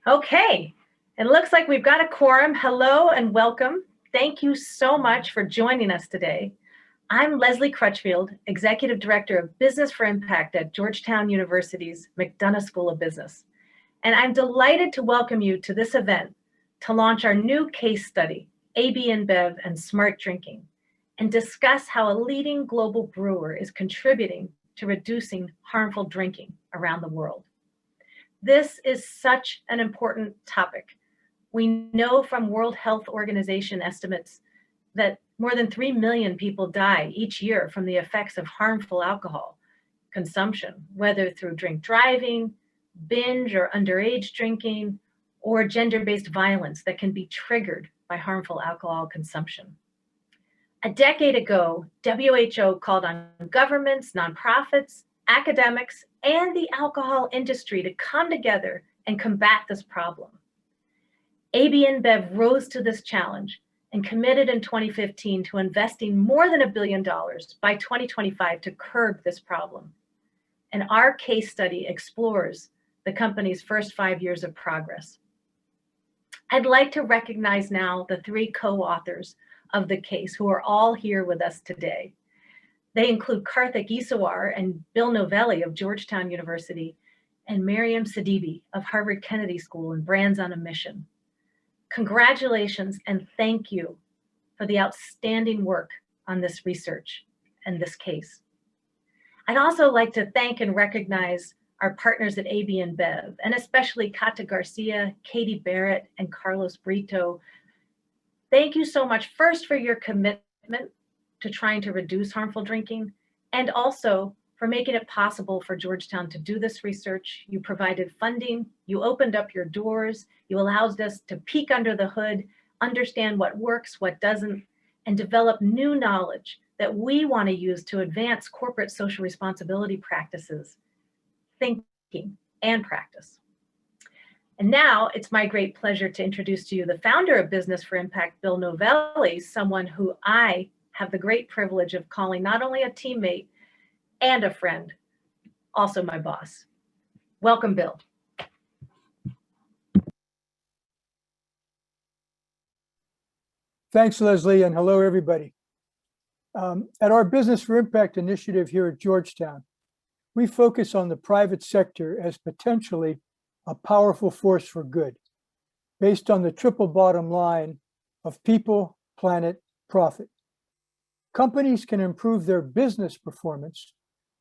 Okay, it looks like we've got a quorum. Hello and welcome. Thank you so much for joining us today. I'm Leslie Crutchfield, Executive Director of Business for Impact at Georgetown University's McDonough School of Business. And I'm delighted to welcome you to this event to launch our new case study, AB InBev and Smart Drinking, and discuss how a leading global brewer is contributing to reducing harmful drinking around the world. This is such an important topic. We know from World Health Organization estimates that more than 3 million people die each year from the effects of harmful alcohol consumption, whether through drink driving, binge or underage drinking, or gender-based violence that can be triggered by harmful alcohol consumption. A decade ago, WHO called on governments, nonprofits, academics, and the alcohol industry to come together and combat this problem. AB InBev rose to this challenge and committed in 2015 to investing more than $1 billion by 2025 to curb this problem. And our case study explores the company's first 5 years of progress. I'd like to recognize now the 3 co-authors of the case who are all here with us today. They include Karthik Isawar and Bill Novelli of Georgetown University and Miriam Sidibe of Harvard Kennedy School and Brands on a Mission. Congratulations and thank you for the outstanding work on this research and this case. I'd also like to thank and recognize our partners at AB InBev, and especially Kata Garcia, Katie Barrett, and Carlos Brito. Thank you so much first for your commitment to trying to reduce harmful drinking, and also for making it possible for Georgetown to do this research. You provided funding, you opened up your doors, you allowed us to peek under the hood, understand what works, what doesn't, and develop new knowledge that we want to use to advance corporate social responsibility practices, thinking, and practice. And now it's my great pleasure to introduce to you the founder of Business for Impact, Bill Novelli, someone who I have the great privilege of calling not only a teammate and a friend, also my boss. Welcome, Bill. Thanks, Leslie, and hello, everybody. At our Business for Impact initiative here at Georgetown, we focus on the private sector as potentially a powerful force for good, based on the triple bottom line of people, planet, profit. Companies can improve their business performance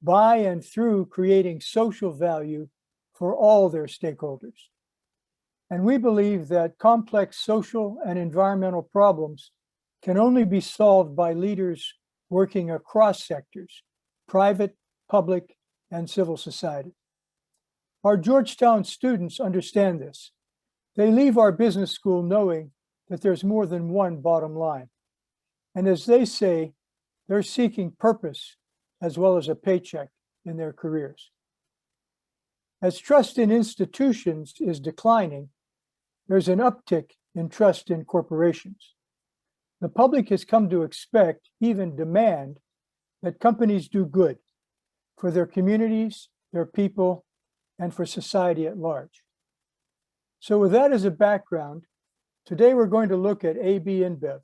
by and through creating social value for all their stakeholders. And we believe that complex social and environmental problems can only be solved by leaders working across sectors, private, public, and civil society. Our Georgetown students understand this. They leave our business school knowing that there's more than one bottom line. And as they say, they're seeking purpose as well as a paycheck in their careers. As trust in institutions is declining, there's an uptick in trust in corporations. The public has come to expect, even demand, that companies do good for their communities, their people, and for society at large. So with that as a background, today we're going to look at AB InBev,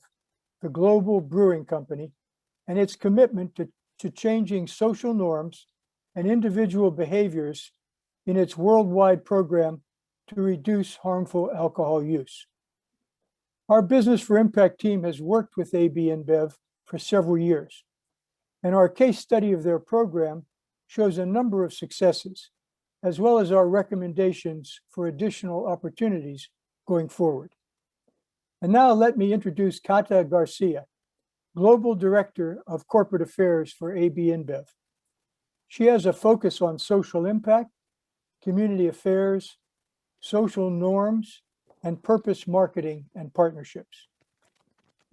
the global brewing company, and its commitment to changing social norms and individual behaviors in its worldwide program to reduce harmful alcohol use. Our Business for Impact team has worked with AB InBev for several years, and our case study of their program shows a number of successes, as well as our recommendations for additional opportunities going forward. And now let me introduce Kata Garcia, Global Director of Corporate Affairs for AB InBev. She has a focus on social impact, community affairs, social norms, and purpose marketing and partnerships.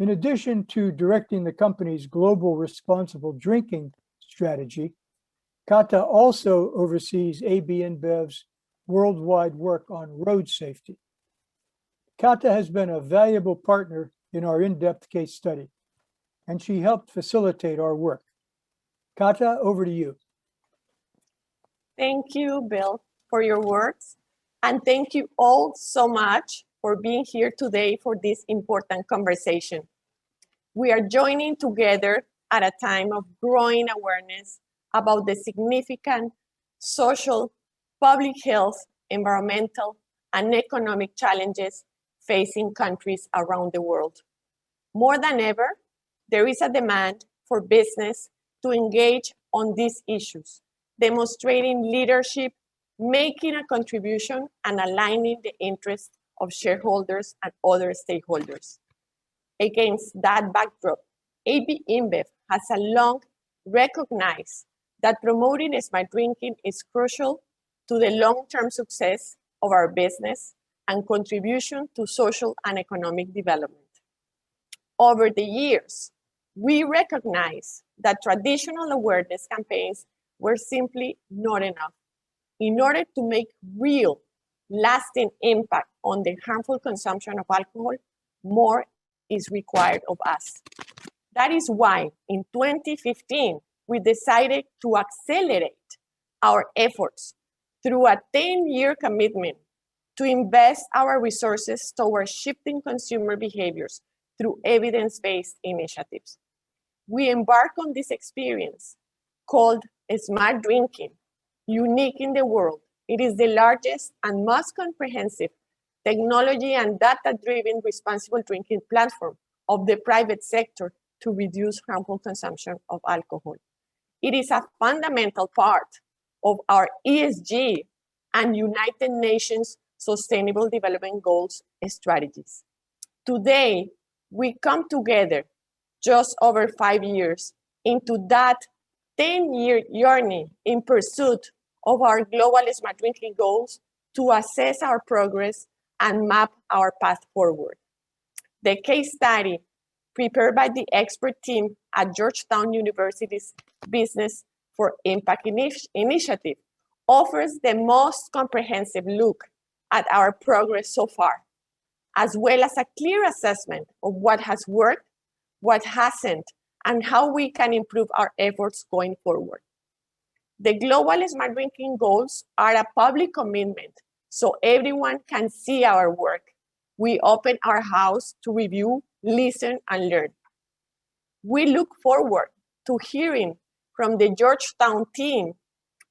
In addition to directing the company's global responsible drinking strategy, Kata also oversees AB InBev's worldwide work on road safety. Kata has been a valuable partner in our in-depth case study, and she helped facilitate our work. Kata, over to you. Thank you, Bill, for your words. And thank you all so much for being here today for this important conversation. We are joining together at a time of growing awareness about the significant social, public health, environmental, and economic challenges facing countries around the world. More than ever, there is a demand for business to engage on these issues, demonstrating leadership, making a contribution, and aligning the interests of shareholders and other stakeholders. Against that backdrop, AB InBev has a long recognized that promoting smart drinking is crucial to the long-term success of our business and contribution to social and economic development. Over the years, we recognize that traditional awareness campaigns were simply not enough. In order to make real, lasting impact on the harmful consumption of alcohol, more is required of us. That is why in 2015, we decided to accelerate our efforts through a 10-year commitment to invest our resources towards shifting consumer behaviors through evidence-based initiatives. We embark on this experience called Smart Drinking, unique in the world. It is the largest and most comprehensive technology and data-driven responsible drinking platform of the private sector to reduce harmful consumption of alcohol. It is a fundamental part of our ESG and United Nations Sustainable Development Goals strategies. Today, we come together just over 5 years into that 10-year journey in pursuit of our global smart drinking goals to assess our progress and map our path forward. The case study prepared by the expert team at Georgetown University's Business for Impact Initiative offers the most comprehensive look at our progress so far, as well as a clear assessment of what has worked, what hasn't, and how we can improve our efforts going forward. The global smart drinking goals are a public commitment so everyone can see our work. We open our house to review, listen, and learn. We look forward to hearing from the Georgetown team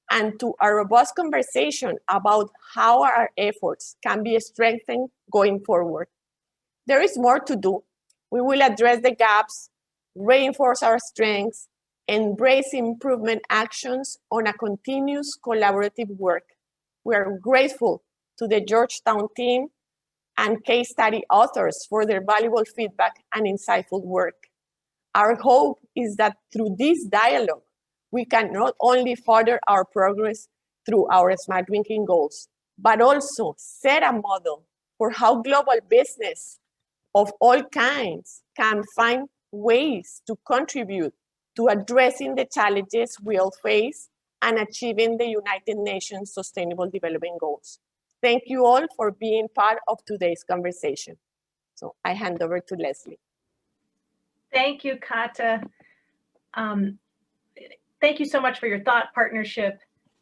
and to a robust conversation about how our efforts can be strengthened going forward. There is more to do. We will address the gaps, reinforce our strengths, embrace improvement actions on a continuous collaborative work. We are grateful to the Georgetown team and case study authors for their valuable feedback and insightful work. Our hope is that through this dialogue, we can not only further our progress through our smart drinking goals, but also set a model for how global business of all kinds can find ways to contribute to addressing the challenges we all face and achieving the United Nations Sustainable Development Goals. Thank you all for being part of today's conversation. So I hand over to Leslie. Thank you, Kata. Thank you so much for your thought partnership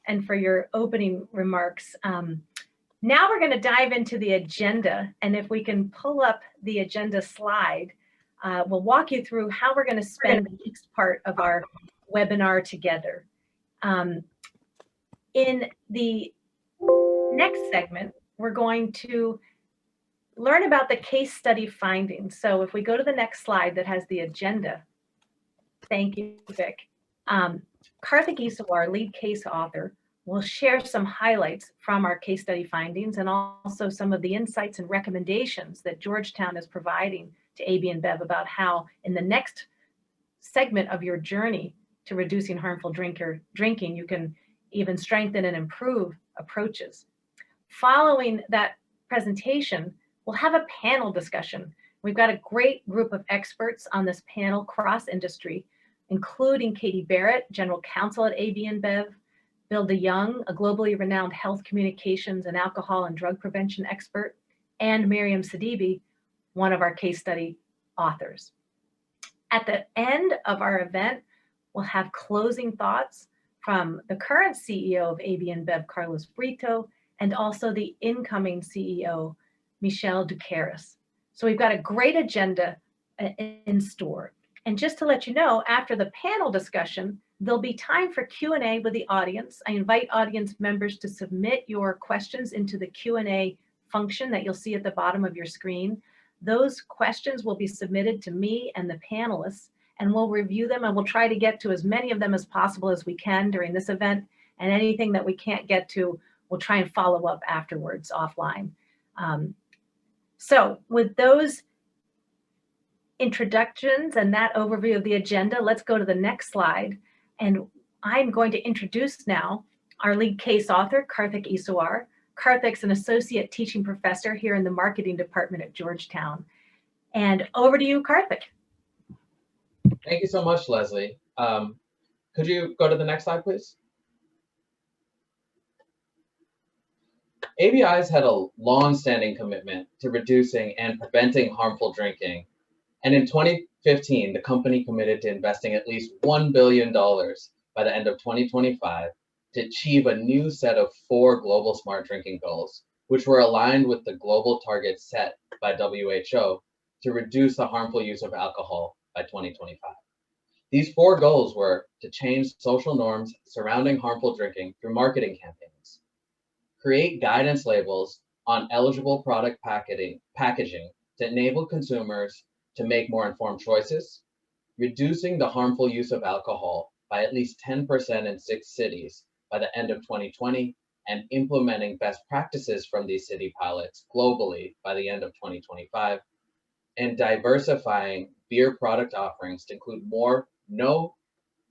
and for your opening remarks. Now we're going to dive into the agenda, and if we can pull up the agenda slide, we'll walk you through how we're going to spend the next part of our webinar together. In the next segment, we're going to learn about the case study findings. So if we go to the next slide that has the agenda, thank you, Vic. Karthik Isawar, lead case author, will share some highlights from our case study findings and also some of the insights and recommendations that Georgetown is providing to AB InBev about how in the next segment of your journey to reducing harmful drinking, you can even strengthen and improve approaches. Following that presentation, we'll have a panel discussion. We've got a great group of experts on this panel cross-industry, including Katie Barrett, General Counsel at AB InBev, Bill DeYoung, a globally renowned health communications and alcohol and drug prevention expert, and Miriam Sidibe, one of our case study authors. At the end of our event, we'll have closing thoughts from the current CEO of AB InBev, Carlos Brito, and also the incoming CEO, Michelle Ducaris. So we've got a great agenda in store. And just to let you know, after the panel discussion, there'll be time for Q&A with the audience. I invite audience members to submit your questions into the Q&A function that you'll see at the bottom of your screen. Those questions will be submitted to me and the panelists, and we'll review them, and we'll try to get to as many of them as possible as we can during this event. And anything that we can't get to, we'll try and follow up afterwards offline. So with those introductions and that overview of the agenda, let's go to the next slide. And I'm going to introduce now our lead case author, Karthik Iswar. Karthik's an associate teaching professor here in the marketing department at Georgetown. And over to you, Karthik. Thank you so much, Leslie. Could you go to the next slide, please? ABI's had a long-standing commitment to reducing and preventing harmful drinking. And in 2015, the company committed to investing at least $1 billion by the end of 2025 to achieve a new set of 4 global smart drinking goals, which were aligned with the global targets set by WHO to reduce the harmful use of alcohol by 2025. These 4 goals were to change social norms surrounding harmful drinking through marketing campaigns, create guidance labels on eligible product packaging to enable consumers to make more informed choices, reducing the harmful use of alcohol by at least 10% in 6 cities by the end of 2020, and implementing best practices from these city pilots globally by the end of 2025, and diversifying beer product offerings to include more no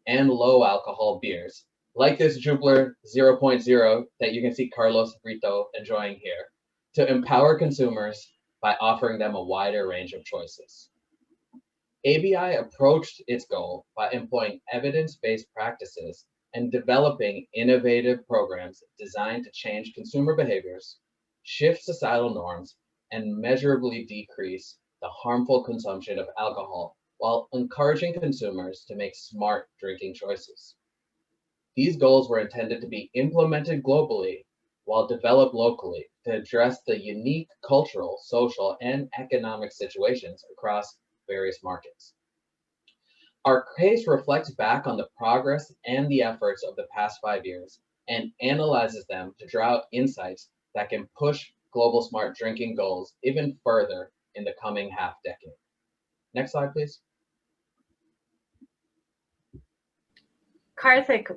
and low alcohol beers, like this Jupiler 0.0 that you can see Carlos Brito enjoying here, to empower consumers by offering them a wider range of choices. ABI approached its goal by employing evidence-based practices and developing innovative programs designed to change consumer behaviors, shift societal norms, and measurably decrease the harmful consumption of alcohol while encouraging consumers to make smart drinking choices. These goals were intended to be implemented globally while developed locally to address the unique cultural, social, and economic situations across various markets. Our case reflects back on the progress and the efforts of the past 5 years and analyzes them to draw out insights that can push global smart drinking goals even further in the coming half decade. Next slide, please. Karthik,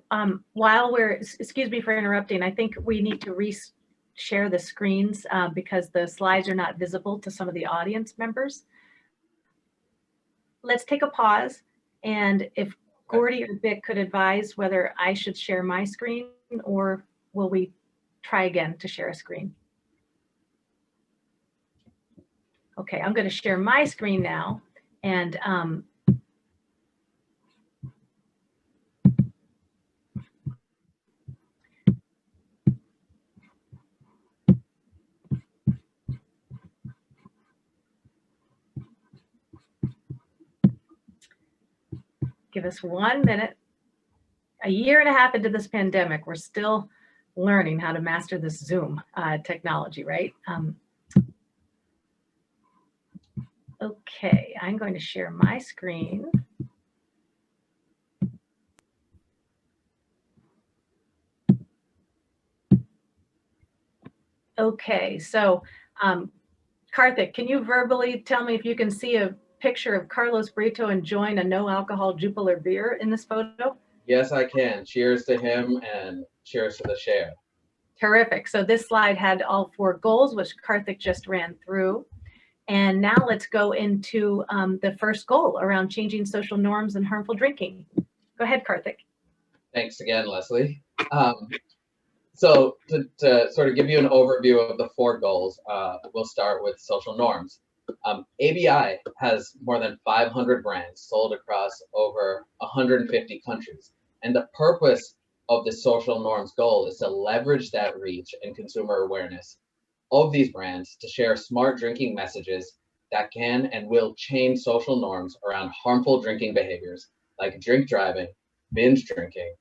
while excuse me for interrupting, I think we need to share the screens because the slides are not visible to some of the audience members. Let's take a pause, and if Gordy or Vic could advise whether I should share my screen or will we try again to share a screen? Okay, I'm going to share my screen now, and give us 1 minute. A year and a half into this pandemic, we're still learning how to master this Zoom technology, right? Okay, I'm going to share my screen. Okay, so Karthik, can you verbally tell me if you can see a picture of Carlos Brito enjoying a no alcohol Jupiler beer in this photo? Yes, I can. Cheers to him and cheers to the share. Terrific. So this slide had all 4 goals, which Karthik just ran through. And now let's go into the first goal around changing social norms and harmful drinking. Go ahead, Karthik. Thanks again, Leslie. So to sort of give you an overview of the 4 goals, we'll start with social norms. ABI has more than 500 brands sold across over 150 countries. And the purpose of the social norms goal is to leverage that reach and consumer awareness of these brands to share smart drinking messages that can and will change social norms around harmful drinking behaviors like drink driving, binge drinking,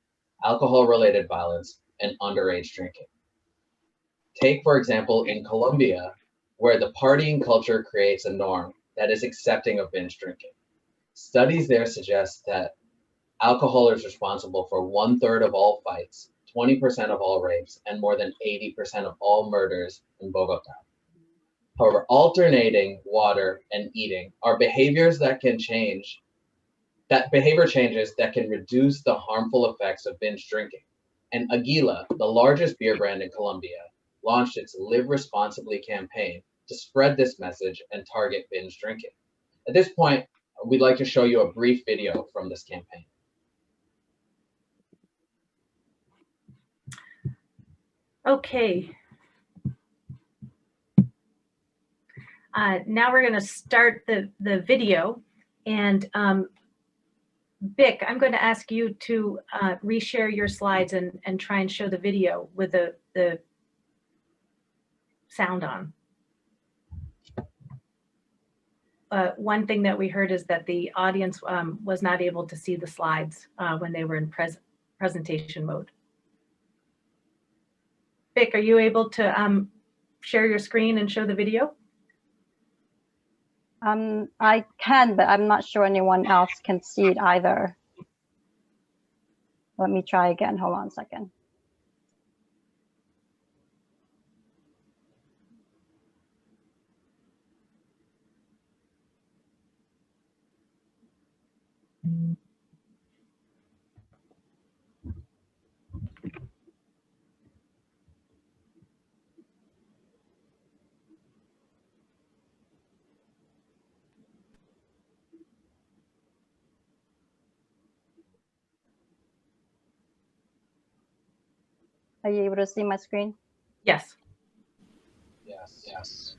alcohol-related violence, and underage drinking. Take, for example, in Colombia, where the partying culture creates a norm that is accepting of binge drinking. Studies there suggest that alcohol is responsible for 1/3 of all fights, 20% of all rapes, and more than 80% of all murders in Bogota. However, alternating water and eating are behaviors that can change, that behavior changes that can reduce the harmful effects of binge drinking. And Aguila, the largest beer brand in Colombia, launched its Live Responsibly campaign to spread this message and target binge drinking. At this point, we'd like to show you a brief video from this campaign. Okay. Now we're going to start the video. And Vic, I'm going to ask you to reshare your slides and try and show the video with the sound on. One thing that we heard is that the audience was not able to see the slides when they were in presentation mode. Vic, are you able to share your screen and show the video? I can, but I'm not sure anyone else can see it either. Let me try again. Hold on a second. Are you able to see my screen? Yes. Yes, yes.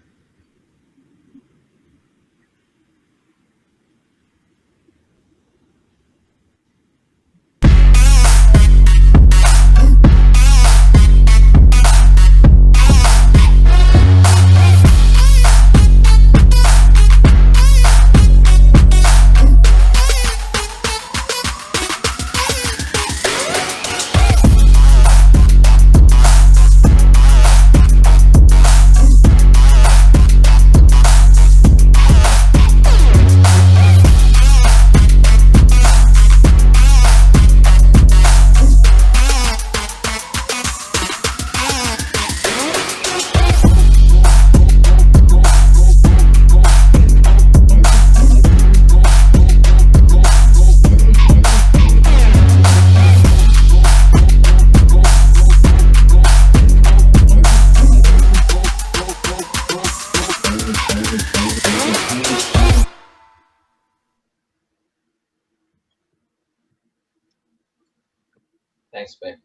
Thanks, Vic.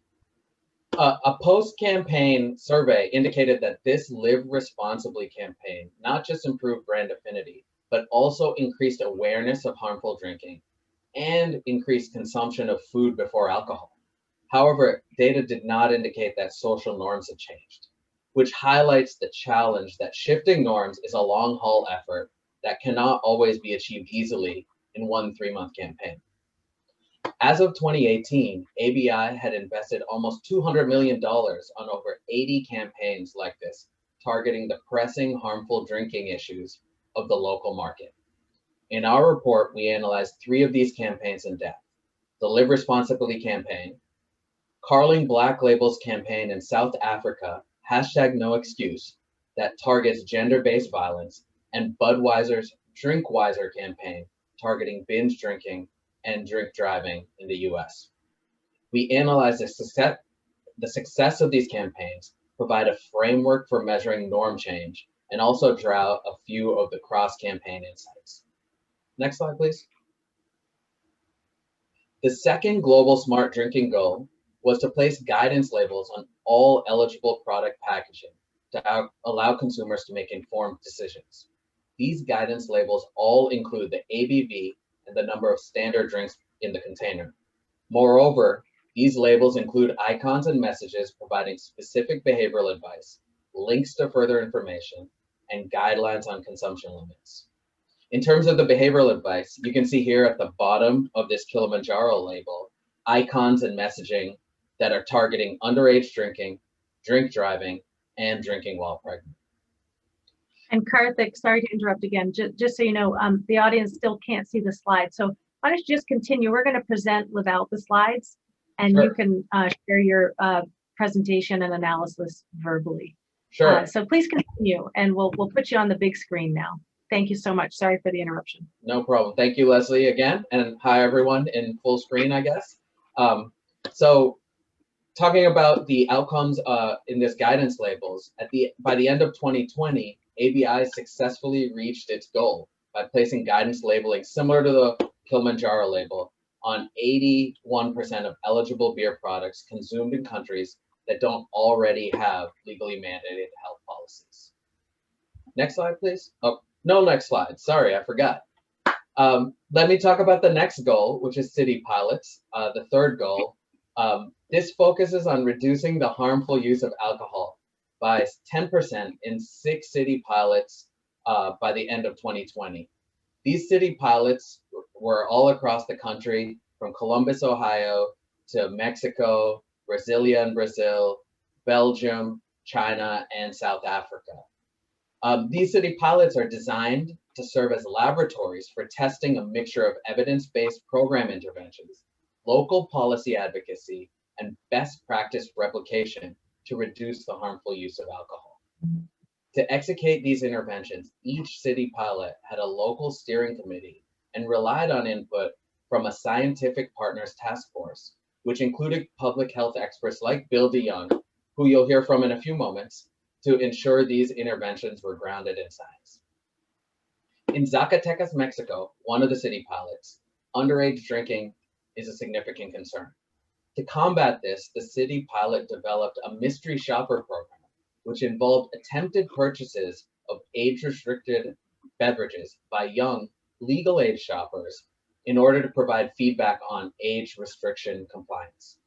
A post-campaign survey indicated that this Live Responsibly campaign not just improved brand affinity, but also increased awareness of harmful drinking and increased consumption of food before alcohol. However, data did not indicate that social norms had changed, which highlights the challenge that shifting norms is a long-haul effort that cannot always be achieved easily in one 3-month campaign. As of 2018, ABI had invested almost $200 million on over 80 campaigns like this, targeting the pressing harmful drinking issues of the local market. In our report, we analyzed 3 of these campaigns in depth: the Live Responsibly campaign, Carling Black Label's campaign in South Africa, #NoExcuse, that targets gender-based violence, and Budweiser's Drink Wiser campaign, targeting binge drinking and drink driving in the US. We analyzed the success of these campaigns, provide a framework for measuring norm change, and also draw out a few of the cross-campaign insights. Next slide, please. The second global smart drinking goal was to place guidance labels on all eligible product packaging to allow consumers to make informed decisions. These guidance labels all include the ABV and the number of standard drinks in the container. Moreover, these labels include icons and messages providing specific behavioral advice, links to further information, and guidelines on consumption limits. In terms of the behavioral advice, you can see here at the bottom of this Kilimanjaro label, icons and messaging that are targeting underage drinking, drink driving, and drinking while pregnant. And Karthik, sorry to interrupt again, just so you know, the audience still can't see the slides. So why don't you just continue? We're going to present without the slides, and Sure. you can share your presentation and analysis verbally. Sure. So please continue, and we'll put you on the big screen now. Thank you so much. Sorry for the interruption. No problem. Thank you, Leslie, again, and hi everyone in full screen, I guess. So talking about the outcomes in this guidance labels, by the end of 2020, ABI successfully reached its goal by placing guidance labeling similar to the Kilimanjaro label on 81% of eligible beer products consumed in countries that don't already have legally mandated health policies. Next slide, please. Oh, no, next slide. Sorry, I forgot. Let me talk about the next goal, which is city pilots, the third goal. This focuses on reducing the harmful use of alcohol by 10% in 6 city pilots by the end of 2020. These city pilots were all across the country, from Columbus, Ohio, to Mexico, Brasilia in Brazil, Belgium, China, and South Africa. These city pilots are designed to serve as laboratories for testing a mixture of evidence-based program interventions, local policy advocacy, and best practice replication to reduce the harmful use of alcohol. To execute these interventions, each city pilot had a local steering committee and relied on input from a scientific partners task force, which included public health experts like Bill DeYoung, who you'll hear from in a few moments, to ensure these interventions were grounded in science. In Zacatecas, Mexico, one of the city pilots, underage drinking is a significant concern. To combat this, the city pilot developed a mystery shopper program, which involved attempted purchases of age-restricted beverages by young, legal age shoppers in order to provide feedback on age restriction compliance.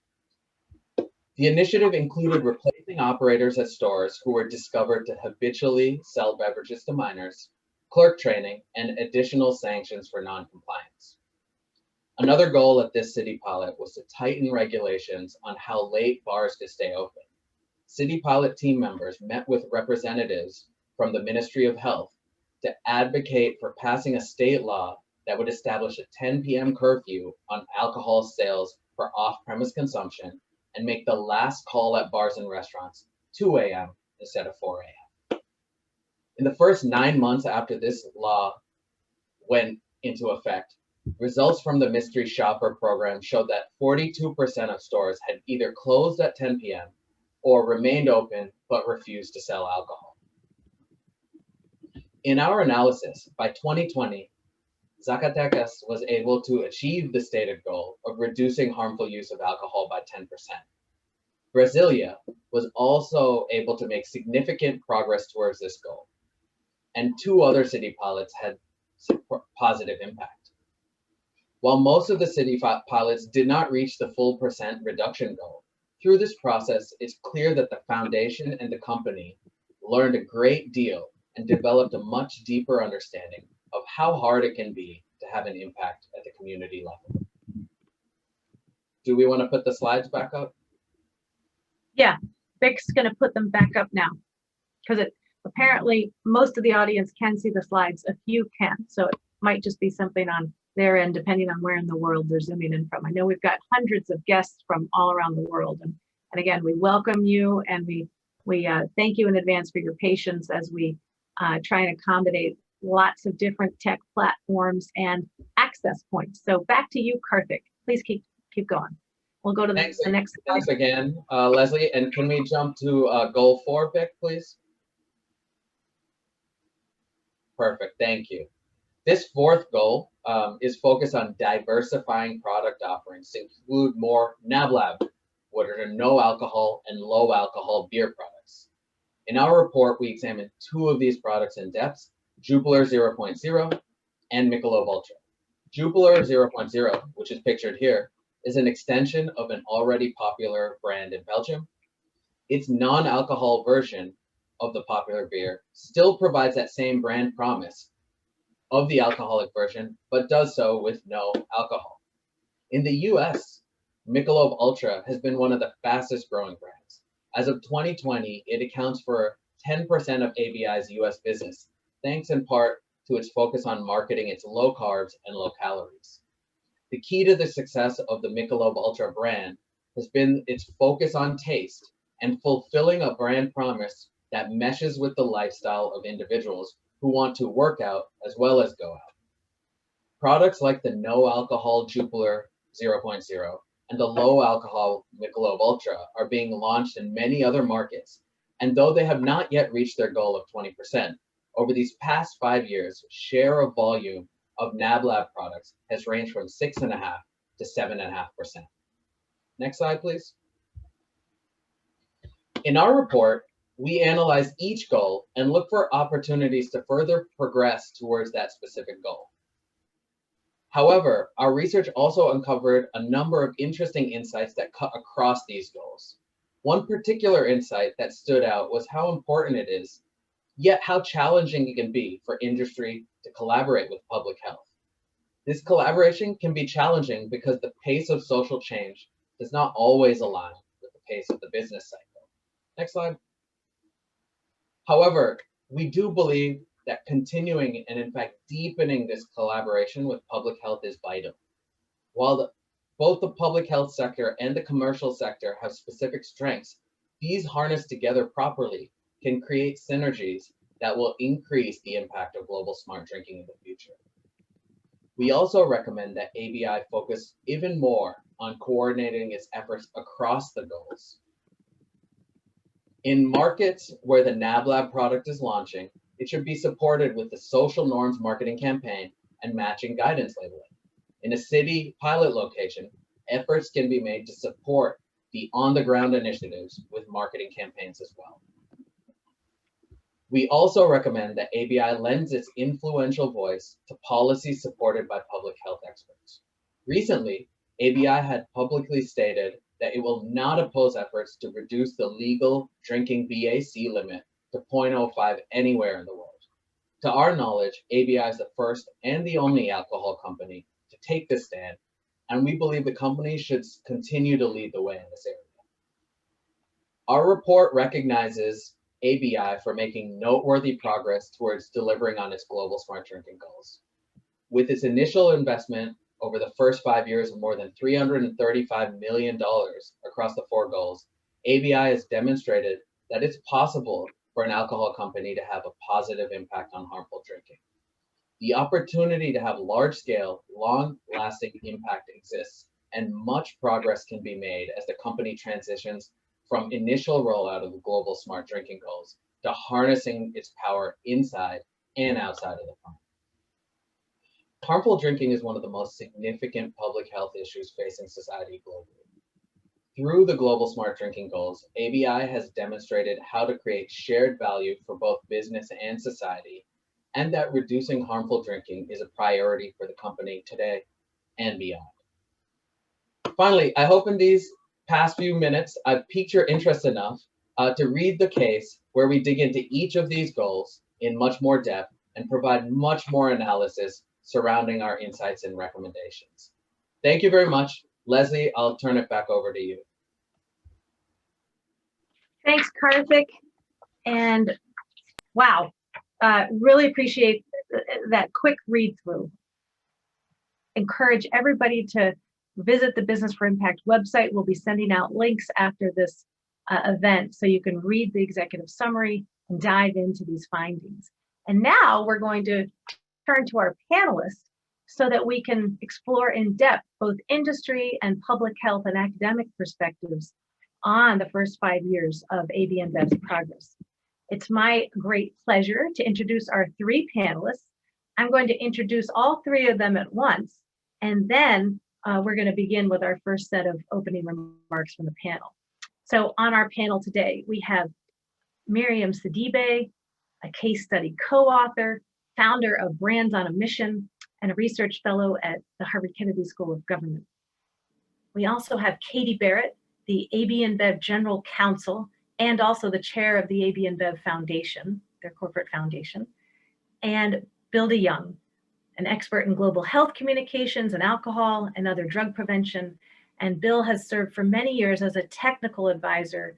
The initiative included replacing operators at stores who were discovered to habitually sell beverages to minors, clerk training, and additional sanctions for non-compliance. Another goal at this city pilot was to tighten regulations on how late bars could stay open. City pilot team members met with representatives from the Ministry of Health to advocate for passing a state law that would establish a 10 p.m. curfew on alcohol sales for off-premise consumption and make the last call at bars and restaurants 2 a.m. instead of 4 a.m. In the first 9 months after this law went into effect, results from the mystery shopper program showed that 42% of stores had either closed at 10 p.m. or remained open but refused to sell alcohol. In our analysis, by 2020, Zacatecas was able to achieve the stated goal of reducing harmful use of alcohol by 10%. Brasilia was also able to make significant progress towards this goal, and 2 other city pilots had positive impact. While most of the city pilots did not reach the full % reduction goal, through this process, it's clear that the foundation and the company learned a great deal and developed a much deeper understanding of how hard it can be to have an impact at the community level. Do we want to put the slides back up? Yeah, Vic's going to put them back up now, because apparently most of the audience can see the slides, a few can't, so it might just be something on their end, depending on where in the world they're zooming in from. I know we've got hundreds of guests from all around the world, and again, we welcome you, and we thank you in advance for your patience as we try and accommodate lots of different tech platforms and access points. So back to you, Karthik. Please keep going. We'll go to the next slide. Thanks again, Leslie. And can we jump to goal 4, Vic, please? Perfect, thank you. This 4th goal is focused on diversifying product offerings to include more NABLAB, what are no alcohol and low alcohol beer products. In our report, we examined 2 of these products in depth, Jupiler 0.0 and Michelob Ultra. Jupiler 0.0, which is pictured here, is an extension of an already popular brand in Belgium. Its non-alcohol version of the popular beer still provides that same brand promise of the alcoholic version, but does so with no alcohol. In the US, Michelob Ultra has been one of the fastest growing brands. As of 2020, it accounts for 10% of ABI's US business, thanks in part to its focus on marketing its low carbs and low calories. The key to the success of the Michelob Ultra brand has been its focus on taste and fulfilling a brand promise that meshes with the lifestyle of individuals who want to work out as well as go out. Products like the no alcohol Jupiler 0.0 and the low alcohol Michelob Ultra are being launched in many other markets. And though they have not yet reached their goal of 20%, over these past 5 years, share of volume of NABLAB products has ranged from 6.5% to 7.5%. Next slide, please. In our report, we analyze each goal and look for opportunities to further progress towards that specific goal. However, our research also uncovered a number of interesting insights that cut across these goals. One particular insight that stood out was how important it is, yet how challenging it can be for industry to collaborate with public health. This collaboration can be challenging because the pace of social change does not always align with the pace of the business cycle. Next slide. However, we do believe that continuing and in fact deepening this collaboration with public health is vital. While both the public health sector and the commercial sector have specific strengths, these harnessed together properly can create synergies that will increase the impact of global smart drinking in the future. We also recommend that ABI focus even more on coordinating its efforts across the goals. In markets where the NABLAB product is launching, it should be supported with the social norms marketing campaign and matching guidance labeling. In a city pilot location, efforts can be made to support the on-the-ground initiatives with marketing campaigns as well. We also recommend that ABI lends its influential voice to policies supported by public health experts. Recently, ABI had publicly stated that it will not oppose efforts to reduce the legal drinking BAC limit to 0.05 anywhere in the world. To our knowledge, ABI is the first and the only alcohol company to take this stand, and we believe the company should continue to lead the way in this area. Our report recognizes ABI for making noteworthy progress towards delivering on its global smart drinking goals. With its initial investment over the first 5 years of more than $335 million across the 4 goals, ABI has demonstrated that it's possible for an alcohol company to have a positive impact on harmful drinking. The opportunity to have large-scale, long-lasting impact exists, and much progress can be made as the company transitions from initial rollout of the global smart drinking goals to harnessing its power inside and outside of the firm. Harmful drinking is one of the most significant public health issues facing society globally. Through the global smart drinking goals, ABI has demonstrated how to create shared value for both business and society, and that reducing harmful drinking is a priority for the company today and beyond. Finally, I hope in these past few minutes, I've piqued your interest enough to read the case where we dig into each of these goals in much more depth and provide much more analysis surrounding our insights and recommendations. Thank you very much. Leslie, I'll turn it back over to you. Thanks, Karthik. And wow, really appreciate that quick read through. Encourage everybody to visit the Business for Impact website. We'll be sending out links after this event so you can read the executive summary and dive into these findings. And now we're going to turn to our panelists so that we can explore in depth both industry and public health and academic perspectives on the first 5 years of AB InBev's progress. It's my great pleasure to introduce our 3 panelists. I'm going to introduce all 3 of them at once, and then we're going to begin with our first set of opening remarks from the panel. So on our panel today, we have Miriam Sidibe, a case study co-author, founder of Brands on a Mission, and a research fellow at the Harvard Kennedy School of Government. We also have Katie Barrett, the AB InBev General Counsel, and also the chair of the AB InBev Foundation, their corporate foundation, and Bill DeYoung, an expert in global health communications and alcohol and other drug prevention. And Bill has served for many years as a technical advisor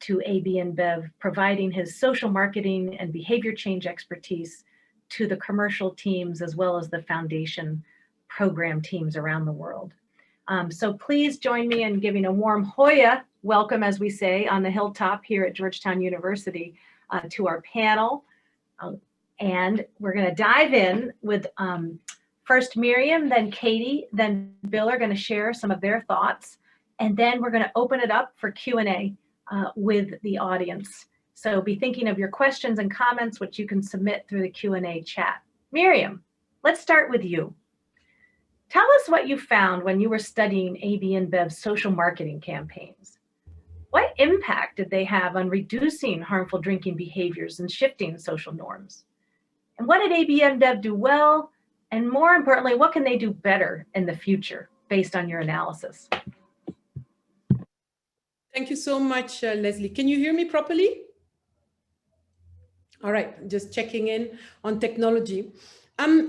to AB InBev, providing his social marketing and behavior change expertise to the commercial teams as well as the foundation program teams around the world. So please join me in giving a warm Hoya welcome, as we say, on the hilltop here at Georgetown University to our panel. And we're going to dive in with first Miriam, then Katie, then Bill are going to share some of their thoughts. And then we're going to open it up for Q&A with the audience. So be thinking of your questions and comments, which you can submit through the Q&A chat. Miriam, let's start with you. Tell us what you found when you were studying AB InBev's social marketing campaigns. What impact did they have on reducing harmful drinking behaviors and shifting social norms? And what did AB InBev do well? And more importantly, what can they do better in the future based on your analysis? Thank you so much, Leslie. Can you hear me properly? All right, just checking in on technology.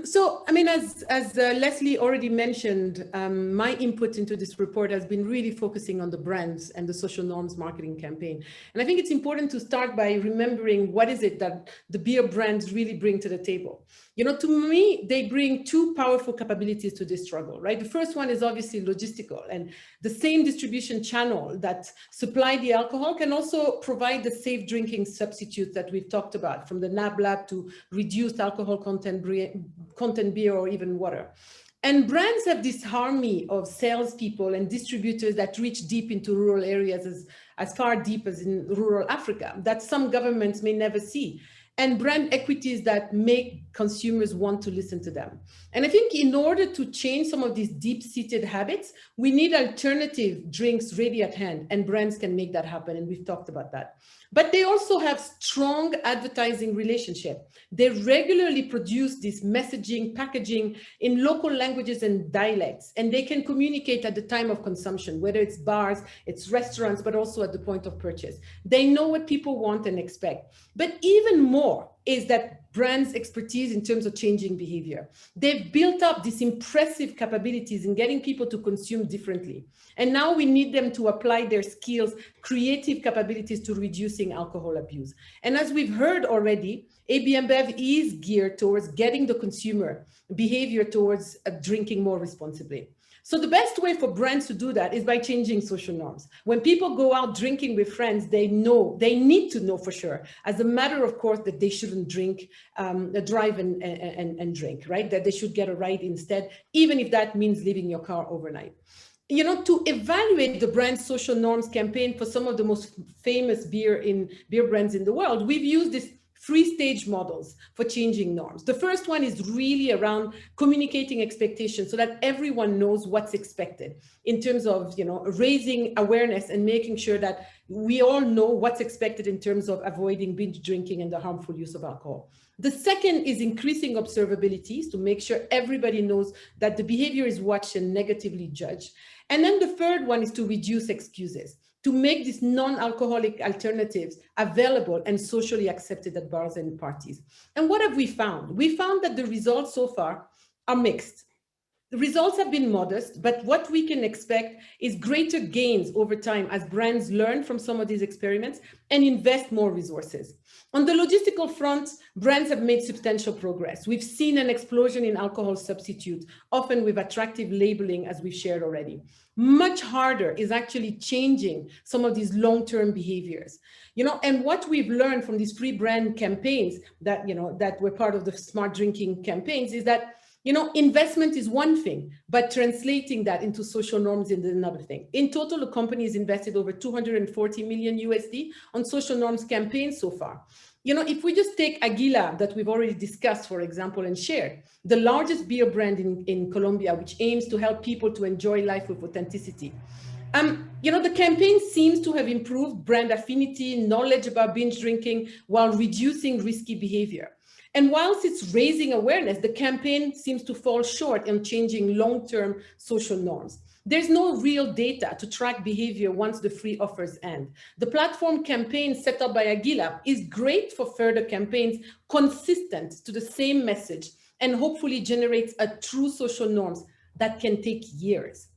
So, I mean, as Leslie already mentioned, my input into this report has been really focusing on the brands and the social norms marketing campaign. And I think it's important to start by remembering what is it that the beer brands really bring to the table. You know, to me, they bring two powerful capabilities to this struggle, right? The first one is obviously logistical, and the same distribution channel that supply the alcohol can also provide the safe drinking substitutes that we've talked about, from the NAB lab to reduced alcohol content beer or even water. And brands have this army of salespeople and distributors that reach deep into rural areas, as far deep as in rural Africa, that some governments may never see, and brand equities that make consumers want to listen to them. And I think in order to change some of these deep-seated habits, we need alternative drinks ready at hand, and brands can make that happen, and we've talked about that. But they also have strong advertising relationship. They regularly produce this messaging, packaging in local languages and dialects, and they can communicate at the time of consumption, whether it's bars, it's restaurants, but also at the point of purchase. They know what people want and expect. But even more is that brands' expertise in terms of changing behavior. They've built up these impressive capabilities in getting people to consume differently. And now we need them to apply their skills, creative capabilities to reducing alcohol abuse. And as we've heard already, AB InBev is geared towards getting the consumer behavior towards drinking more responsibly. So the best way for brands to do that is by changing social norms. When people go out drinking with friends, they need to know for sure, as a matter of course, that they shouldn't drive and drink, right? That they should get a ride instead, even if that means leaving your car overnight. You know, to evaluate the brand's social norms campaign for some of the most famous beer brands in the world, we've used this 3-stage models for changing norms. The first one is really around communicating expectations so that everyone knows what's expected in terms of, you know, raising awareness and making sure that we all know what's expected in terms of avoiding binge drinking and the harmful use of alcohol. The second is increasing observabilities to make sure everybody knows that the behavior is watched and negatively judged. And then the third one is to reduce excuses, to make these non-alcoholic alternatives available and socially accepted at bars and parties. And what have we found? We found that the results so far are mixed. The results have been modest, but what we can expect is greater gains over time as brands learn from some of these experiments and invest more resources. On the logistical front, brands have made substantial progress. We've seen an explosion in alcohol substitutes, often with attractive labeling, as we've shared already. Much harder is actually changing some of these long-term behaviors. You know, and what we've learned from these free brand campaigns that, you know, that were part of the smart drinking campaigns is that, you know, investment is one thing, but translating that into social norms is another thing. In total, the company has invested over 240 million USD on social norms campaigns so far. You know, if we just take Aguila, that we've already discussed, for example, and shared, the largest beer brand in Colombia, which aims to help people to enjoy life with authenticity. You know, the campaign seems to have improved brand affinity, knowledge about binge drinking, while reducing risky behavior. And whilst it's raising awareness, the campaign seems to fall short in changing long-term social norms. There's no real data to track behavior once the free offers end. The platform campaign set up by Aguila is great for further campaigns consistent to the same message and hopefully generates a true social norms that can take years.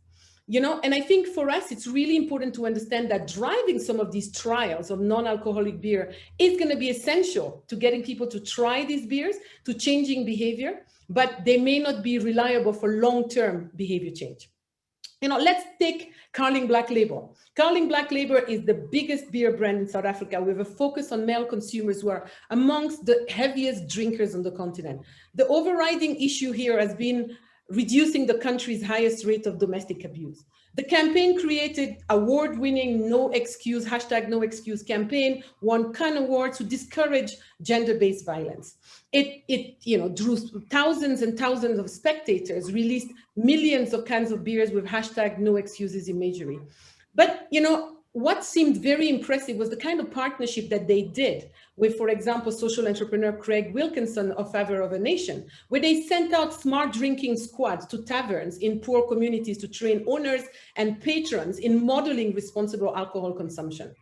And I think for us, it's really important to understand that driving some of these trials of non-alcoholic beer is going to be essential to getting people to try these beers, to changing behavior, but they may not be reliable for long-term behavior change. Let's take Carling Black Label. Carling Black Label is the biggest beer brand in South Africa with a focus on male consumers who are amongst the heaviest drinkers on the continent. The overriding issue here has been reducing the country's highest rate of domestic abuse. The campaign created award-winning No Excuse, #NoExcuse campaign, won Cannes Awards to discourage gender-based violence. It drew thousands and thousands of spectators, released millions of cans of beers with #NoExcuses imagery. But, what seemed very impressive was the kind of partnership that they did with, for example, social entrepreneur Craig Wilkinson of Favor of a Nation, where they sent out smart drinking squads to taverns in poor communities to train owners and patrons in modeling responsible alcohol consumption.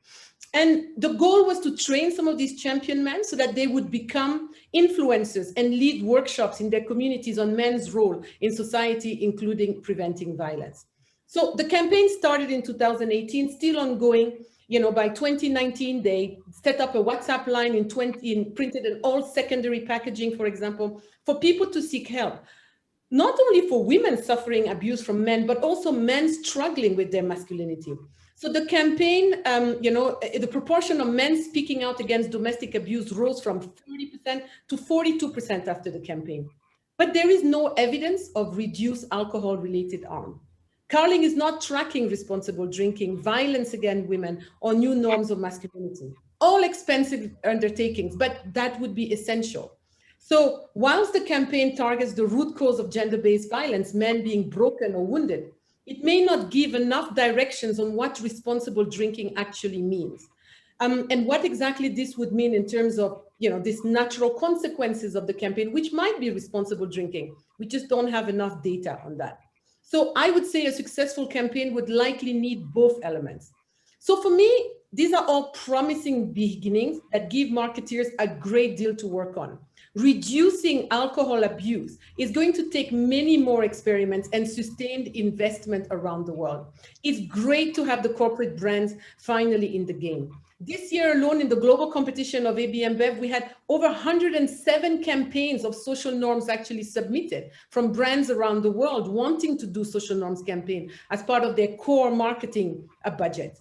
And the goal was to train some of these champion men so that they would become influencers and lead workshops in their communities on men's role in society, including preventing violence. So the campaign started in 2018, still ongoing. By 2019, they set up a WhatsApp line printed in all secondary packaging, for example, for people to seek help. Not only for women suffering abuse from men, but also men struggling with their masculinity. So the campaign, the proportion of men speaking out against domestic abuse rose from 30% to 42% after the campaign. But there is no evidence of reduced alcohol-related harm. Carling is not tracking responsible drinking, violence against women, or new norms of masculinity. All expensive undertakings, but that would be essential. So whilst the campaign targets the root cause of gender-based violence, men being broken or wounded, it may not give enough directions on what responsible drinking actually means. And what exactly this would mean in terms of, these natural consequences of the campaign, which might be responsible drinking. We just don't have enough data on that. So I would say a successful campaign would likely need both elements. So for me, these are all promising beginnings that give marketeers a great deal to work on. Reducing alcohol abuse is going to take many more experiments and sustained investment around the world. It's great to have the corporate brands finally in the game. This year alone, in the global competition of AB InBev, we had over 107 campaigns of social norms actually submitted from brands around the world wanting to do social norms campaign as part of their core marketing budget.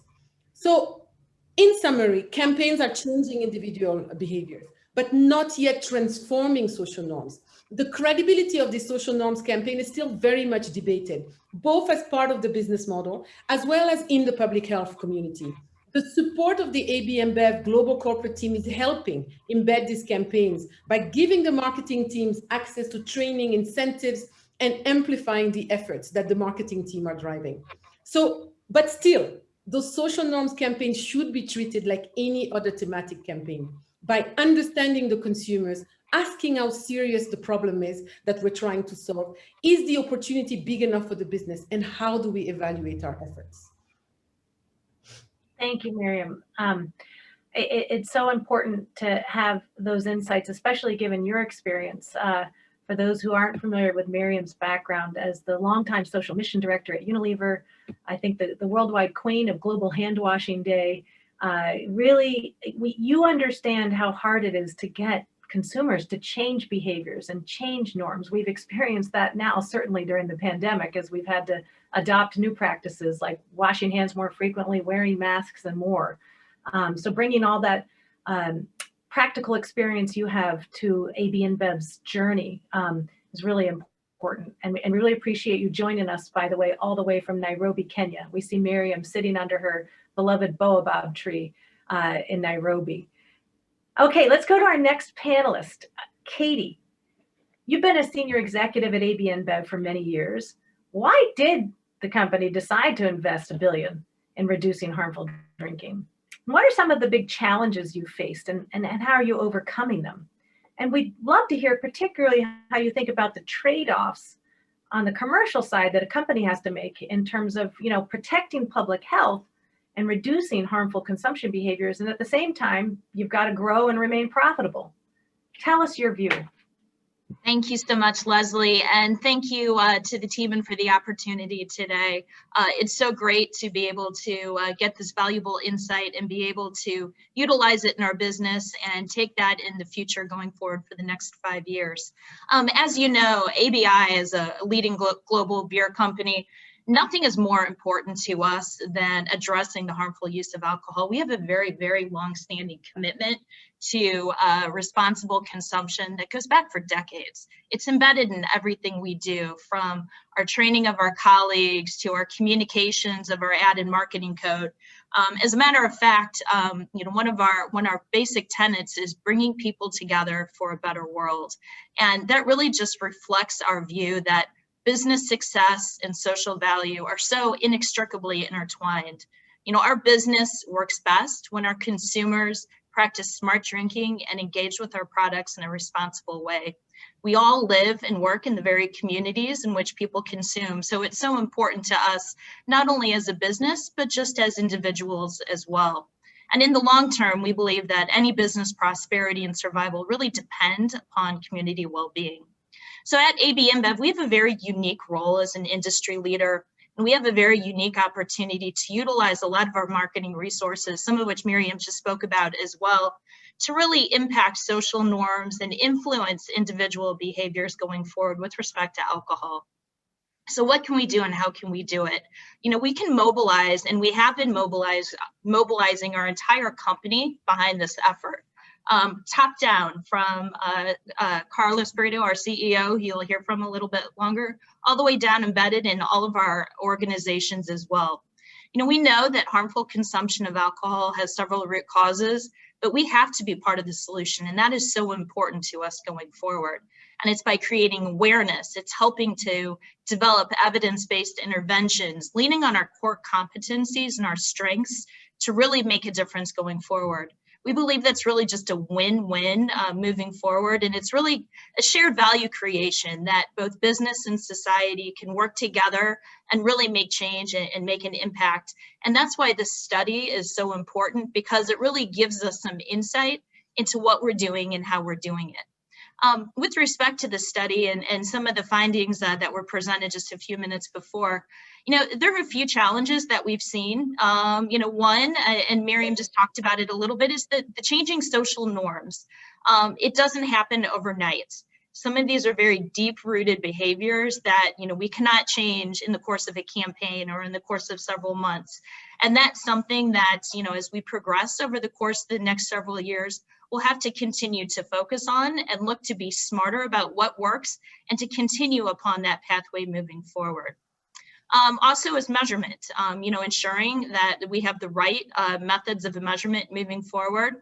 So in summary, campaigns are changing individual behaviors, but not yet transforming social norms. The credibility of the social norms campaign is still very much debated, both as part of the business model, as well as in the public health community. The support of the AB InBev global corporate team is helping embed these campaigns by giving the marketing teams access to training, incentives, and amplifying the efforts that the marketing team are driving. So, but still, those social norms campaigns should be treated like any other thematic campaign by understanding the consumers, asking how serious the problem is that we're trying to solve. Is the opportunity big enough for the business, and how do we evaluate our efforts? Thank you, Miriam. It's so important to have those insights, especially given your experience. For those who aren't familiar with Miriam's background as the longtime social mission director at Unilever, I think the worldwide queen of Global Hand Washing Day, you understand how hard it is to get consumers to change behaviors and change norms. We've experienced that now, certainly during the pandemic, as we've had to adopt new practices like washing hands more frequently, wearing masks, and more. So bringing all that practical experience you have to AB InBev's journey is really important. And we really appreciate you joining us, by the way, all the way from Nairobi, Kenya. We see Miriam sitting under her beloved baobab tree in Nairobi. Okay, let's go to our next panelist, Katie. You've been a senior executive at AB InBev for many years. Why did the company decide to invest $1 billion in reducing harmful drinking? What are some of the big challenges you faced, and how are you overcoming them? And we'd love to hear particularly how you think about the trade-offs on the commercial side that a company has to make in terms of, protecting public health and reducing harmful consumption behaviors. And at the same time, you've got to grow and remain profitable. Tell us your view. Thank you so much, Leslie, and thank you to the team and for the opportunity today. It's so great to be able to get this valuable insight and be able to utilize it in our business and take that in the future going forward for the next 5 years. As you know, ABI is a leading global beer company. Nothing is more important to us than addressing the harmful use of alcohol. We have a very, very long-standing commitment to responsible consumption that goes back for decades. It's embedded in everything we do, from our training of our colleagues to our communications of our ad and marketing code. As a matter of fact, one of our basic tenets is bringing people together for a better world. And that really just reflects our view that business success and social value are so inextricably intertwined. Our business works best when our consumers practice smart drinking and engage with our products in a responsible way. We all live and work in the very communities in which people consume. So it's so important to us, not only as a business, but just as individuals as well. And in the long term, we believe that any business prosperity and survival really depend upon community well-being. So at AB InBev, we have a very unique role as an industry leader, and we have a very unique opportunity to utilize a lot of our marketing resources, some of which Miriam just spoke about as well, to really impact social norms and influence individual behaviors going forward with respect to alcohol. So what can we do and how can we do it? We can mobilize, and we have been mobilizing our entire company behind this effort. Top down, from Carlos Brito, our CEO, who you'll hear from a little bit longer, all the way down, embedded in all of our organizations as well. We know that harmful consumption of alcohol has several root causes, but we have to be part of the solution, and that is so important to us going forward. And it's by creating awareness, it's helping to develop evidence-based interventions, leaning on our core competencies and our strengths to really make a difference going forward. We believe that's really just a win-win moving forward, and it's really a shared value creation that both business and society can work together and really make change and make an impact. And that's why this study is so important, because it really gives us some insight into what we're doing and how we're doing it. With respect to the study and some of the findings that were presented just a few minutes before, there are a few challenges that we've seen. One, and Miriam just talked about it a little bit, is the changing social norms. It doesn't happen overnight. Some of these are very deep-rooted behaviors that we cannot change in the course of a campaign or in the course of several months. And that's something that, as we progress over the course of the next several years, we'll have to continue to focus on and look to be smarter about what works and to continue upon that pathway moving forward. Also is measurement, ensuring that we have the right methods of measurement moving forward.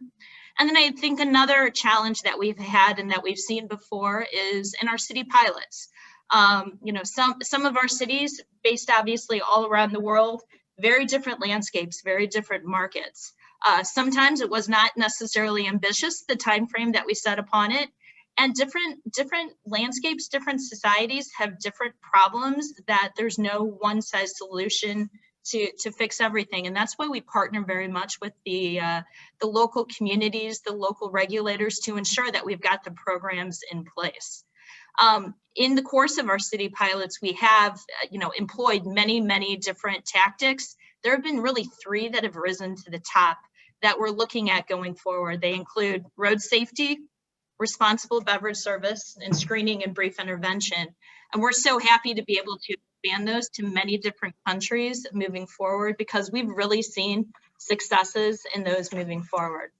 And then I think another challenge that we've had and that we've seen before is in our city pilots. Some of our cities, based obviously all around the world, very different landscapes, very different markets. Sometimes it was not necessarily ambitious, the time frame that we set upon it, and different landscapes, different societies have different problems that there's no one size solution to fix everything. And that's why we partner very much with the local communities, the local regulators, to ensure that we've got the programs in place. In the course of our city pilots, we have employed many different tactics. There have been really 3 that have risen to the top that we're looking at going forward. They include road safety, responsible beverage service, and screening and brief intervention. And we're so happy to be able to expand those to many different countries moving forward, because we've really seen successes in those moving forward.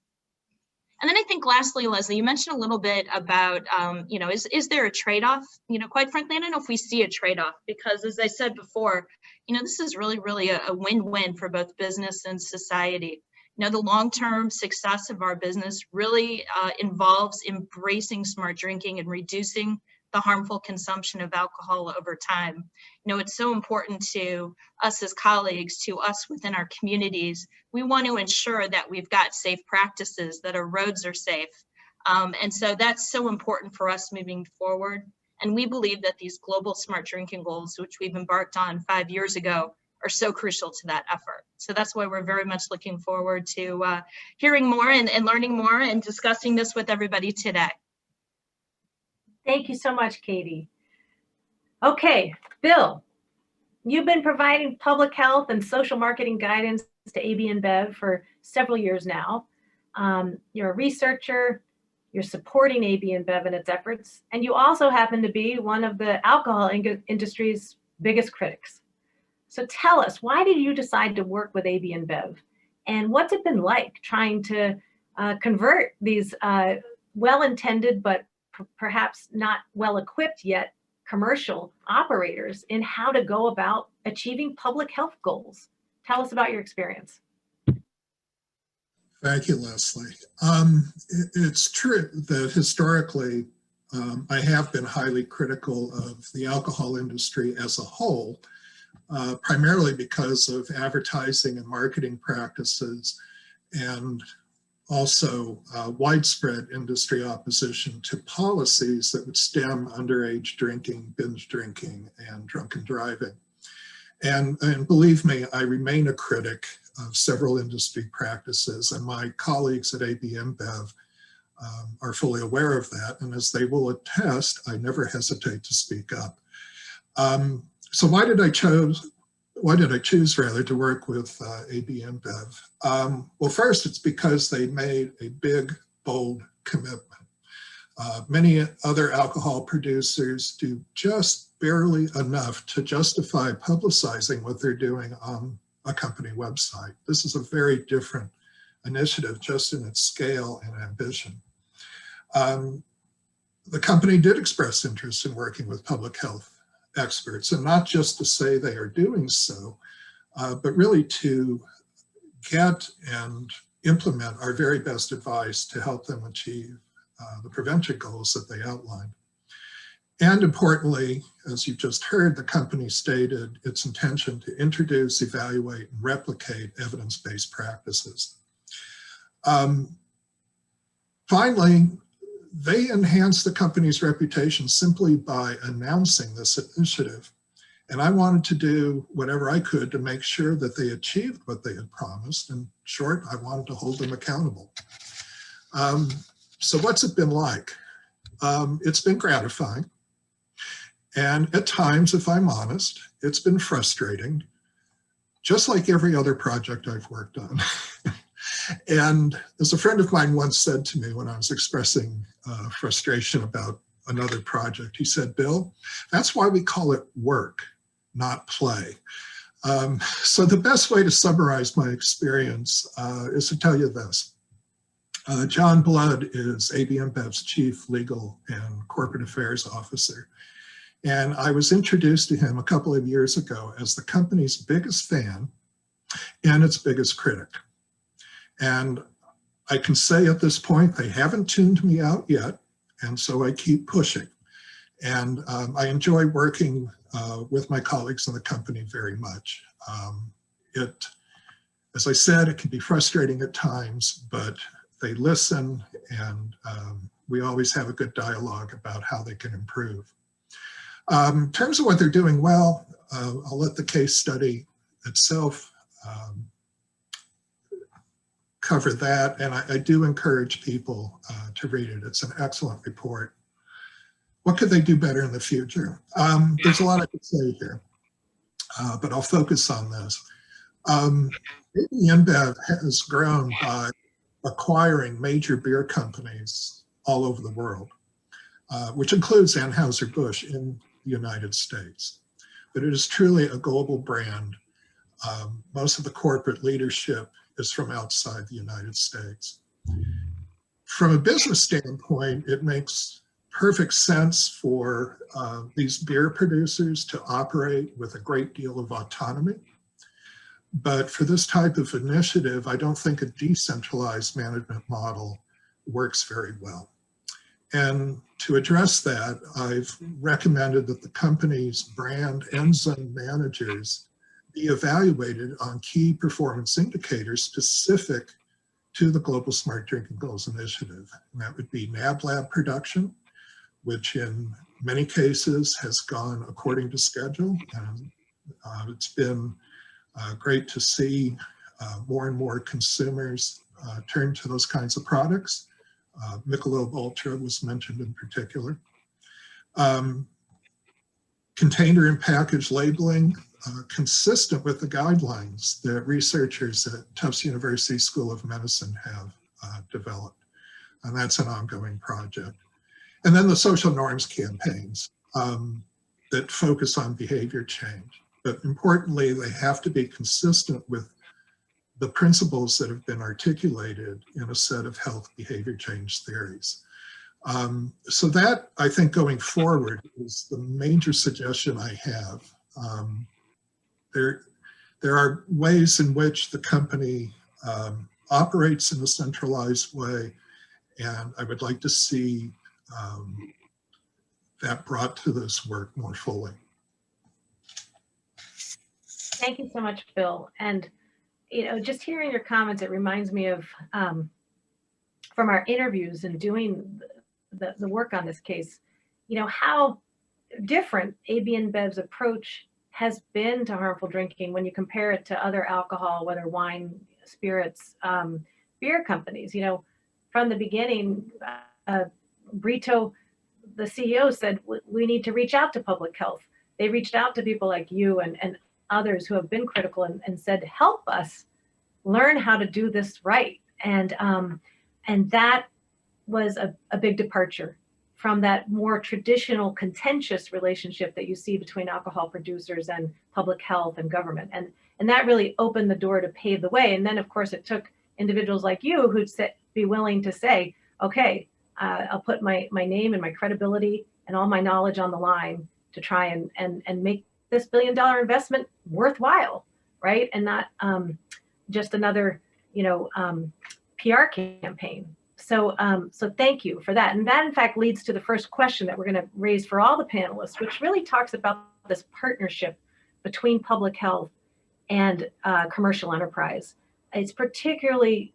And then I think lastly, Leslie, you mentioned a little bit about, is there a trade-off? Quite frankly, I don't know if we see a trade-off, because as I said before, this is really a win-win for both business and society. The long-term success of our business really involves embracing smart drinking and reducing the harmful consumption of alcohol over time. It's so important to us as colleagues, to us within our communities. We want to ensure that we've got safe practices, that our roads are safe. And so that's so important for us moving forward. And we believe that these global smart drinking goals, which we've embarked on 5 years ago, are so crucial to that effort. So that's why we're very much looking forward to hearing more and learning more and discussing this with everybody today. Thank you so much, Katie. Okay, Bill, you've been providing public health and social marketing guidance to AB InBev for several years now. You're a researcher, you're supporting AB InBev in its efforts, and you also happen to be one of the alcohol industry's biggest critics. So tell us, why did you decide to work with AB InBev? And what's it been like trying to convert these well-intended but perhaps not well-equipped yet commercial operators in how to go about achieving public health goals? Tell us about your experience. Thank you, Leslie. It's true that historically, I have been highly critical of the alcohol industry as a whole, primarily because of advertising and marketing practices, and also widespread industry opposition to policies that would stem underage drinking, binge drinking, and drunken driving. And believe me, I remain a critic of several industry practices, and my colleagues at AB InBev are fully aware of that. And as they will attest, I never hesitate to speak up. So why did I choose rather to work with AB InBev? Well, first, it's because they made a big, bold commitment. Many other alcohol producers do just barely enough to justify publicizing what they're doing on a company website. This is a very different initiative just in its scale and ambition. The company did express interest in working with public health experts, and not just to say they are doing so, but really to get and implement our very best advice to help them achieve the prevention goals that they outlined. And importantly, as you just heard, the company stated its intention to introduce, evaluate, and replicate evidence-based practices. Finally, they enhanced the company's reputation simply by announcing this initiative. And I wanted to do whatever I could to make sure that they achieved what they had promised. In short, I wanted to hold them accountable. So what's it been like? It's been gratifying. And at times, if I'm honest, it's been frustrating, just like every other project I've worked on. And as a friend of mine once said to me when I was expressing frustration about another project, he said, "Bill, that's why we call it work, not play." So the best way to summarize my experience is to tell you this. John Blood is AB InBev's Chief Legal and Corporate Affairs Officer. And I was introduced to him a couple of years ago as the company's biggest fan and its biggest critic. And I can say at this point, they haven't tuned me out yet, and so I keep pushing. And I enjoy working with my colleagues in the company very much. As I said, it can be frustrating at times, but they listen, and we always have a good dialogue about how they can improve. In terms of what they're doing well, I'll let the case study itself cover that, and I do encourage people to read it. It's an excellent report. What could they do better in the future? There's a lot I could say here, but I'll focus on this. AB InBev has grown by acquiring major beer companies all over the world, which includes Anheuser-Busch in the United States. But it is truly a global brand. Most of the corporate leadership is from outside the United States. From a business standpoint, it makes perfect sense for these beer producers to operate with a great deal of autonomy. But for this type of initiative, I don't think a decentralized management model works very well. And to address that, I've recommended that the company's brand and zone managers be evaluated on key performance indicators specific to the Global Smart Drinking Goals Initiative. And that would be NAB lab production, which in many cases has gone according to schedule. And it's been great to see more and more consumers turn to those kinds of products. Michelob Ultra was mentioned in particular. Container and package labeling, consistent with the guidelines that researchers at Tufts University School of Medicine have developed. And that's an ongoing project. And then the social norms campaigns that focus on behavior change. But importantly, they have to be consistent with the principles that have been articulated in a set of health behavior change theories. So that, I think, going forward is the major suggestion I have. There are ways in which the company operates in a centralized way, and I would like to see that brought to this work more fully. Thank you so much, Bill. And just hearing your comments, it reminds me of from our interviews and doing the work on this case, how different AB InBev's approach has been to harmful drinking when you compare it to other alcohol, whether wine, spirits, beer companies. From the beginning, Brito, the CEO, said we need to reach out to public health. They reached out to people like you and others who have been critical and said, help us learn how to do this right. And that was a big departure from that more traditional contentious relationship that you see between alcohol producers and public health and government. And that really opened the door to pave the way. And then, of course, it took individuals like you who'd be willing to say, okay, I'll put my name and my credibility and all my knowledge on the line to try and make this $1 billion investment worthwhile, right? And not just another, PR campaign. So thank you for that. And that, in fact, leads to the first question that we're going to raise for all the panelists, which really talks about this partnership between public health and commercial enterprise. It's particularly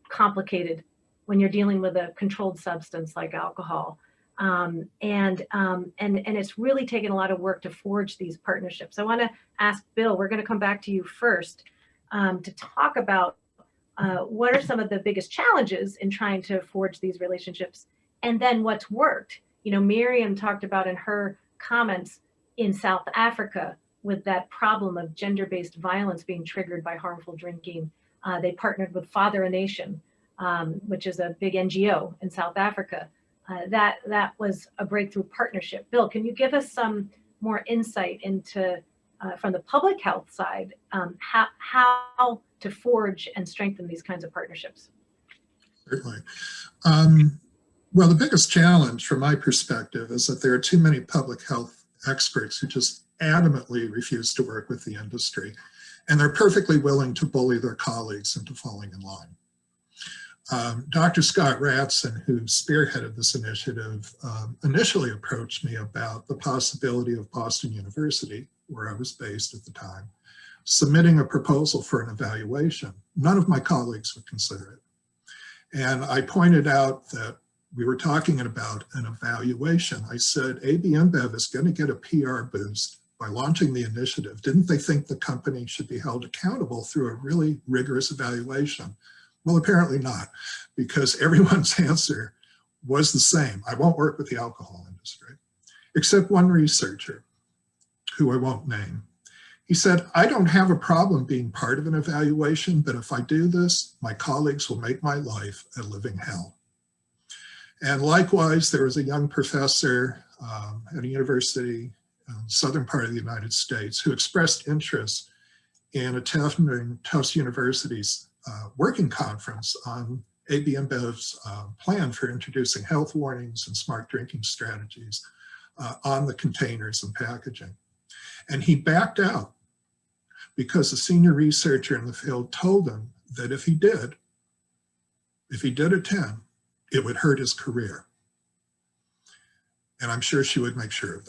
complicated when you're dealing with a controlled substance like alcohol. And it's really taken a lot of work to forge these partnerships. I want to ask Bill, we're going to come back to you first to talk about what are some of the biggest challenges in trying to forge these relationships, and then what's worked. Miriam talked about in her comments in South Africa with that problem of gender-based violence being triggered by harmful drinking. They partnered with Father a Nation, which is a big NGO in South Africa. That was a breakthrough partnership. Bill, can you give us some more insight into, from the public health side, how to forge and strengthen these kinds of partnerships? Certainly. Well, the biggest challenge from my perspective is that there are too many public health experts who just adamantly refuse to work with the industry, and they're perfectly willing to bully their colleagues into falling in line. Dr. Scott Ratson, who spearheaded this initiative, initially approached me about the possibility of Boston University, where I was based at the time, submitting a proposal for an evaluation. None of my colleagues would consider it. And I pointed out that we were talking about an evaluation. I said, AB InBev is going to get a PR boost by launching the initiative. Didn't they think the company should be held accountable through a really rigorous evaluation? Well, apparently not, because everyone's answer was the same. I won't work with the alcohol industry, except one researcher, who I won't name. He said, I don't have a problem being part of an evaluation, but if I do this, my colleagues will make my life a living hell. And likewise, there was a young professor at a university in the southern part of the United States who expressed interest in attending Tufts University's working conference on AB InBev's plan for introducing health warnings and smart drinking strategies on the containers and packaging. And he backed out because a senior researcher in the field told him that if he did attend, it would hurt his career. And I'm sure she would make sure of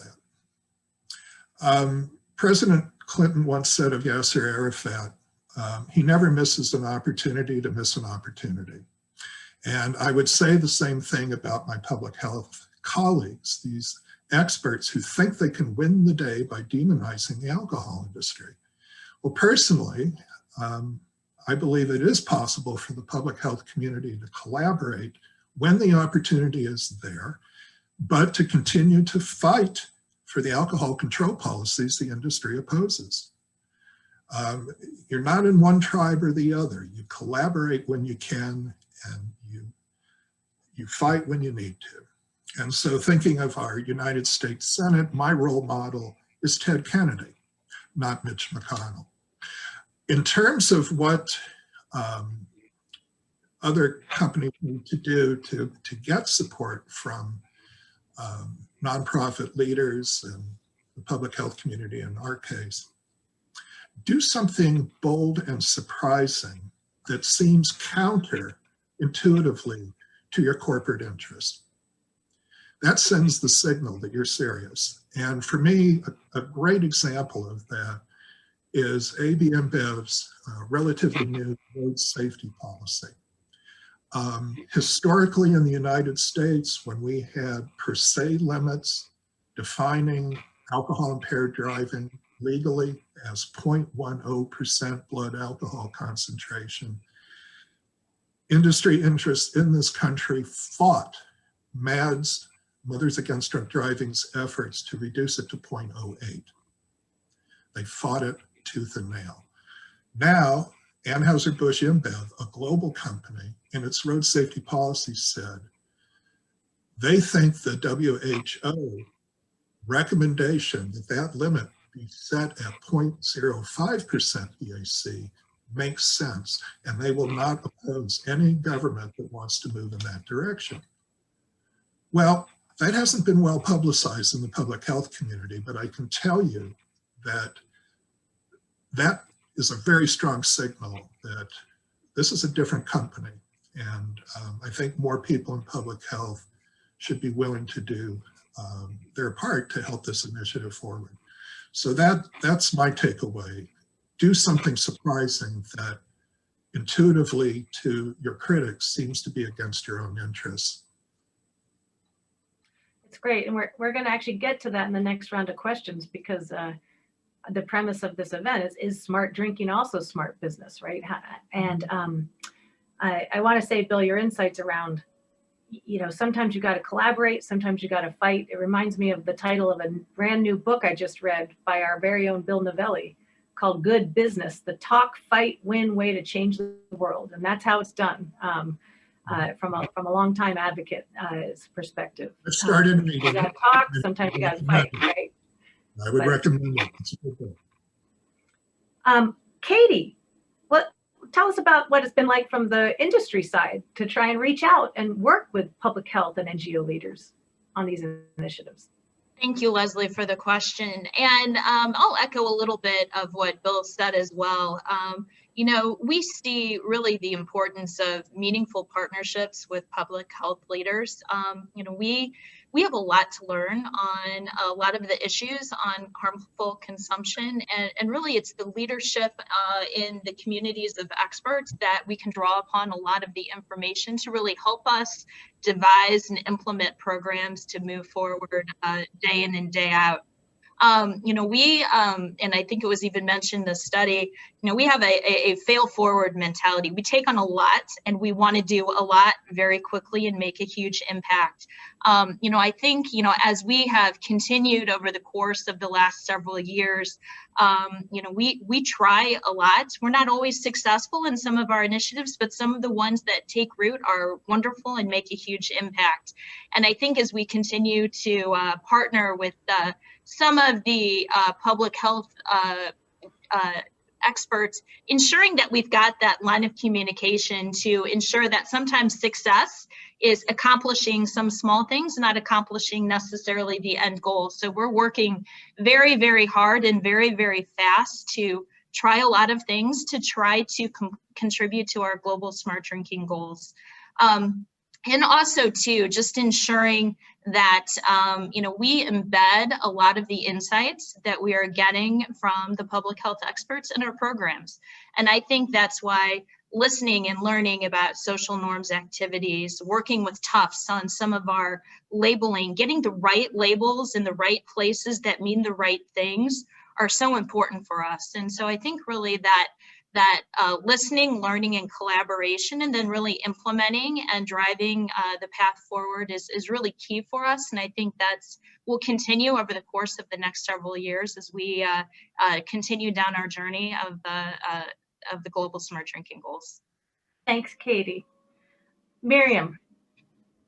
that. President Clinton once said of Yasser Arafat, he never misses an opportunity to miss an opportunity. And I would say the same thing about my public health colleagues, these experts who think they can win the day by demonizing the alcohol industry. Well, personally, I believe it is possible for the public health community to collaborate when the opportunity is there, but to continue to fight for the alcohol control policies the industry opposes. You're not in one tribe or the other. You collaborate when you can, and you fight when you need to. And so thinking of our United States Senate, my role model is Ted Kennedy, not Mitch McConnell. In terms of what other companies need to do to get support from nonprofit leaders and the public health community in our case, do something bold and surprising that seems counterintuitively to your corporate interest. That sends the signal that you're serious. And for me, a great example of that is AB InBev's relatively new road safety policy. Historically in the United States, when we had per se limits defining alcohol impaired driving legally as 0.10% blood alcohol concentration, industry interests in this country fought MADD's, Mothers Against Drunk Driving's efforts to reduce it to 0.08. They fought it tooth and nail. Now, Anheuser-Busch InBev, a global company, in its road safety policy said they think the WHO recommendation that that limit be set at 0.05% BAC makes sense, and they will not oppose any government that wants to move in that direction. Well, that hasn't been well publicized in the public health community, but I can tell you that that is a very strong signal that this is a different company. And I think more people in public health should be willing to do their part to help this initiative forward. So that's my takeaway. Do something surprising that intuitively to your critics seems to be against your own interests. It's great. And we're going to actually get to that in the next round of questions, because the premise of this event is smart drinking also smart business, right? And I want to say, Bill, your insights around, sometimes you got to collaborate, sometimes you got to fight. It reminds me of the title of a brand new book I just read by our very own Bill Novelli called Good Business, the talk, fight, win way to change the world. And that's how it's done from a long-time advocate perspective. I started reading. You got to talk, sometimes you got to fight, right? I would recommend it. It's a good book. Katie, tell us about what it's been like from the industry side to try and reach out and work with public health and NGO leaders on these initiatives. Thank you, Leslie, for the question. And I'll echo a little bit of what Bill said as well. We see really the importance of meaningful partnerships with public health leaders. We have a lot to learn on a lot of the issues on harmful consumption, and really it's the leadership in the communities of experts that we can draw upon a lot of the information to really help us devise and implement programs to move forward day in and day out. And I think it was even mentioned in the study, we have a fail forward mentality. We take on a lot and we want to do a lot very quickly and make a huge impact. I think, as we have continued over the course of the last several years, we try a lot. We're not always successful in some of our initiatives, but some of the ones that take root are wonderful and make a huge impact. And I think as we continue to partner with some of the public health experts, ensuring that we've got that line of communication to ensure that sometimes success is accomplishing some small things, not accomplishing necessarily the end goal. So we're working very, very hard and very, very fast to try a lot of things to try to contribute to our global smart drinking goals. And also too, just ensuring that, we embed a lot of the insights that we are getting from the public health experts in our programs. And I think that's why listening and learning about social norms activities, working with Tufts on some of our labeling, getting the right labels in the right places that mean the right things are so important for us. And so I think really that that listening, learning, and collaboration, and then really implementing and driving the path forward is really key for us. And I think will continue over the course of the next several years as we continue down our journey of the global smart drinking goals. Thanks, Katie. Miriam,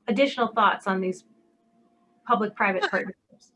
additional thoughts on these public-private partnerships?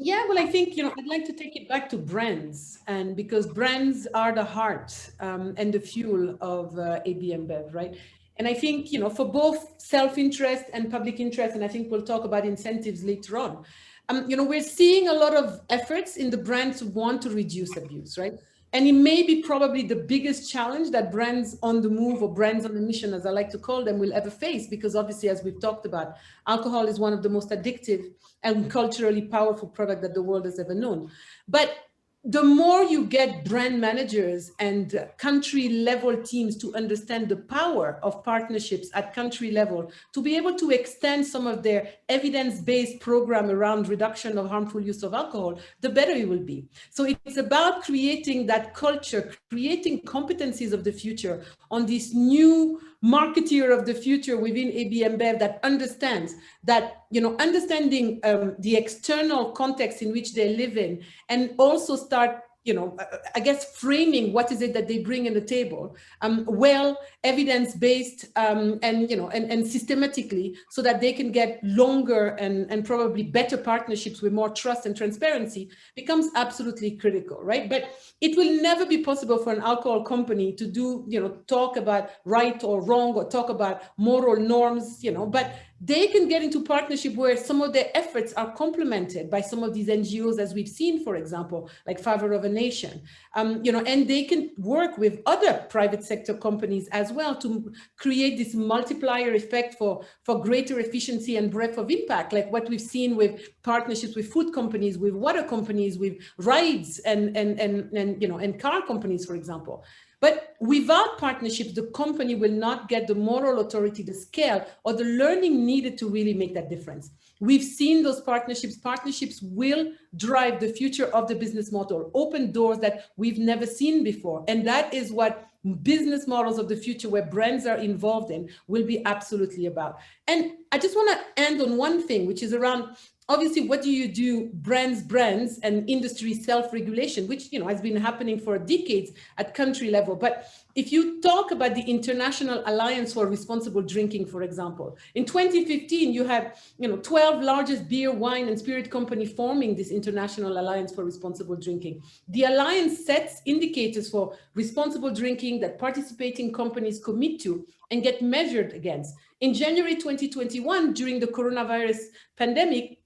Yeah, well, I think, I'd like to take it back to brands, and because brands are the heart and the fuel of AB InBev, right? And I think, for both self-interest and public interest, and I think we'll talk about incentives later on, we're seeing a lot of efforts in the brands who want to reduce abuse, right? And it may be probably the biggest challenge that brands on the move, or brands on a mission, as I like to call them, will ever face, because obviously, as we've talked about, alcohol is one of the most addictive and culturally powerful product that the world has ever known. But the more you get brand managers and country level teams to understand the power of partnerships at country level, to be able to extend some of their evidence-based program around reduction of harmful use of alcohol, the better it will be. So it's about creating that culture, creating competencies of the future on this new marketeer of the future within AB InBev that understands that, understanding the external context in which they live in, and also start, I guess, framing what is it that they bring in the table, well, evidence-based and systematically, so that they can get longer and probably better partnerships with more trust and transparency, becomes absolutely critical, right? But it will never be possible for an alcohol company to do, talk about right or wrong, or talk about moral norms, but they can get into partnership where some of their efforts are complemented by some of these NGOs, as we've seen, for example, like Father of a Nation, and they can work with other private sector companies as well to create this multiplier effect for greater efficiency and breadth of impact, like what we've seen with partnerships with food companies, with water companies, with rides and car companies, for example. But without partnerships, the company will not get the moral authority, the scale, or the learning needed to really make that difference. We've seen those partnerships. Partnerships will drive the future of the business model, open doors that we've never seen before. And that is what business models of the future, where brands are involved in, will be absolutely about. And I just want to end on one thing, which is around, obviously, what do you do? Brands, and industry self-regulation, which has been happening for decades at country level. But if you talk about the International Alliance for Responsible Drinking, for example, in 2015, you had 12 largest beer, wine, and spirit company forming this International Alliance for Responsible Drinking. The alliance sets indicators for responsible drinking that participating companies commit to and get measured against. In January 2021, during the coronavirus pandemic,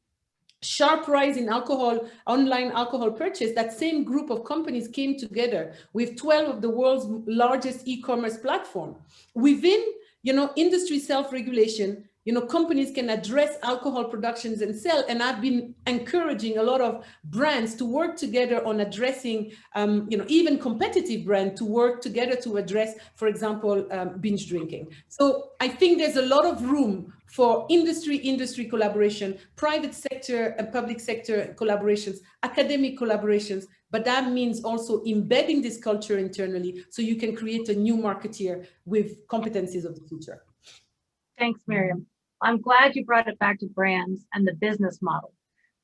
sharp rise in online alcohol purchase, that same group of companies came together with 12 of the world's largest e-commerce platform. Within, industry self-regulation, companies can address alcohol productions and sell. And I've been encouraging a lot of brands to work together on addressing, even competitive brands to work together to address, for example, binge drinking. So I think there's a lot of room for industry collaboration, private sector and public sector collaborations, academic collaborations, but that means also embedding this culture internally so you can create a new marketeer with competencies of the future. Thanks, Miriam. I'm glad you brought it back to brands and the business model.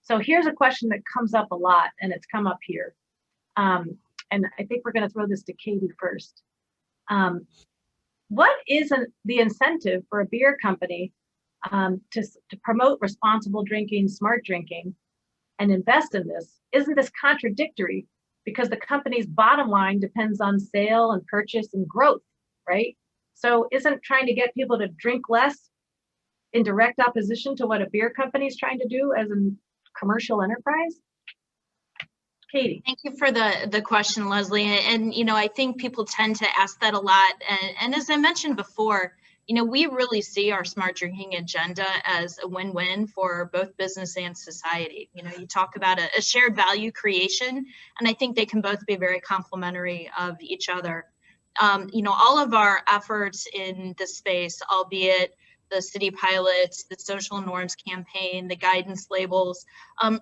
So here's a question that comes up a lot, and it's come up here. And I think we're going to throw this to Katie first. What is the incentive for a beer company to promote responsible drinking, smart drinking, and invest in this? Isn't this contradictory? Because the company's bottom line depends on sale and purchase and growth, right? So isn't trying to get people to drink less in direct opposition to what a beer company is trying to do as a commercial enterprise? Katie. Thank you for the question, Leslie. And, I think people tend to ask that a lot. And as I mentioned before, we really see our smart drinking agenda as a win-win for both business and society. You talk about a shared value creation, and I think they can both be very complementary of each other. All of our efforts in this space, albeit the city pilots, the social norms campaign, the guidance labels,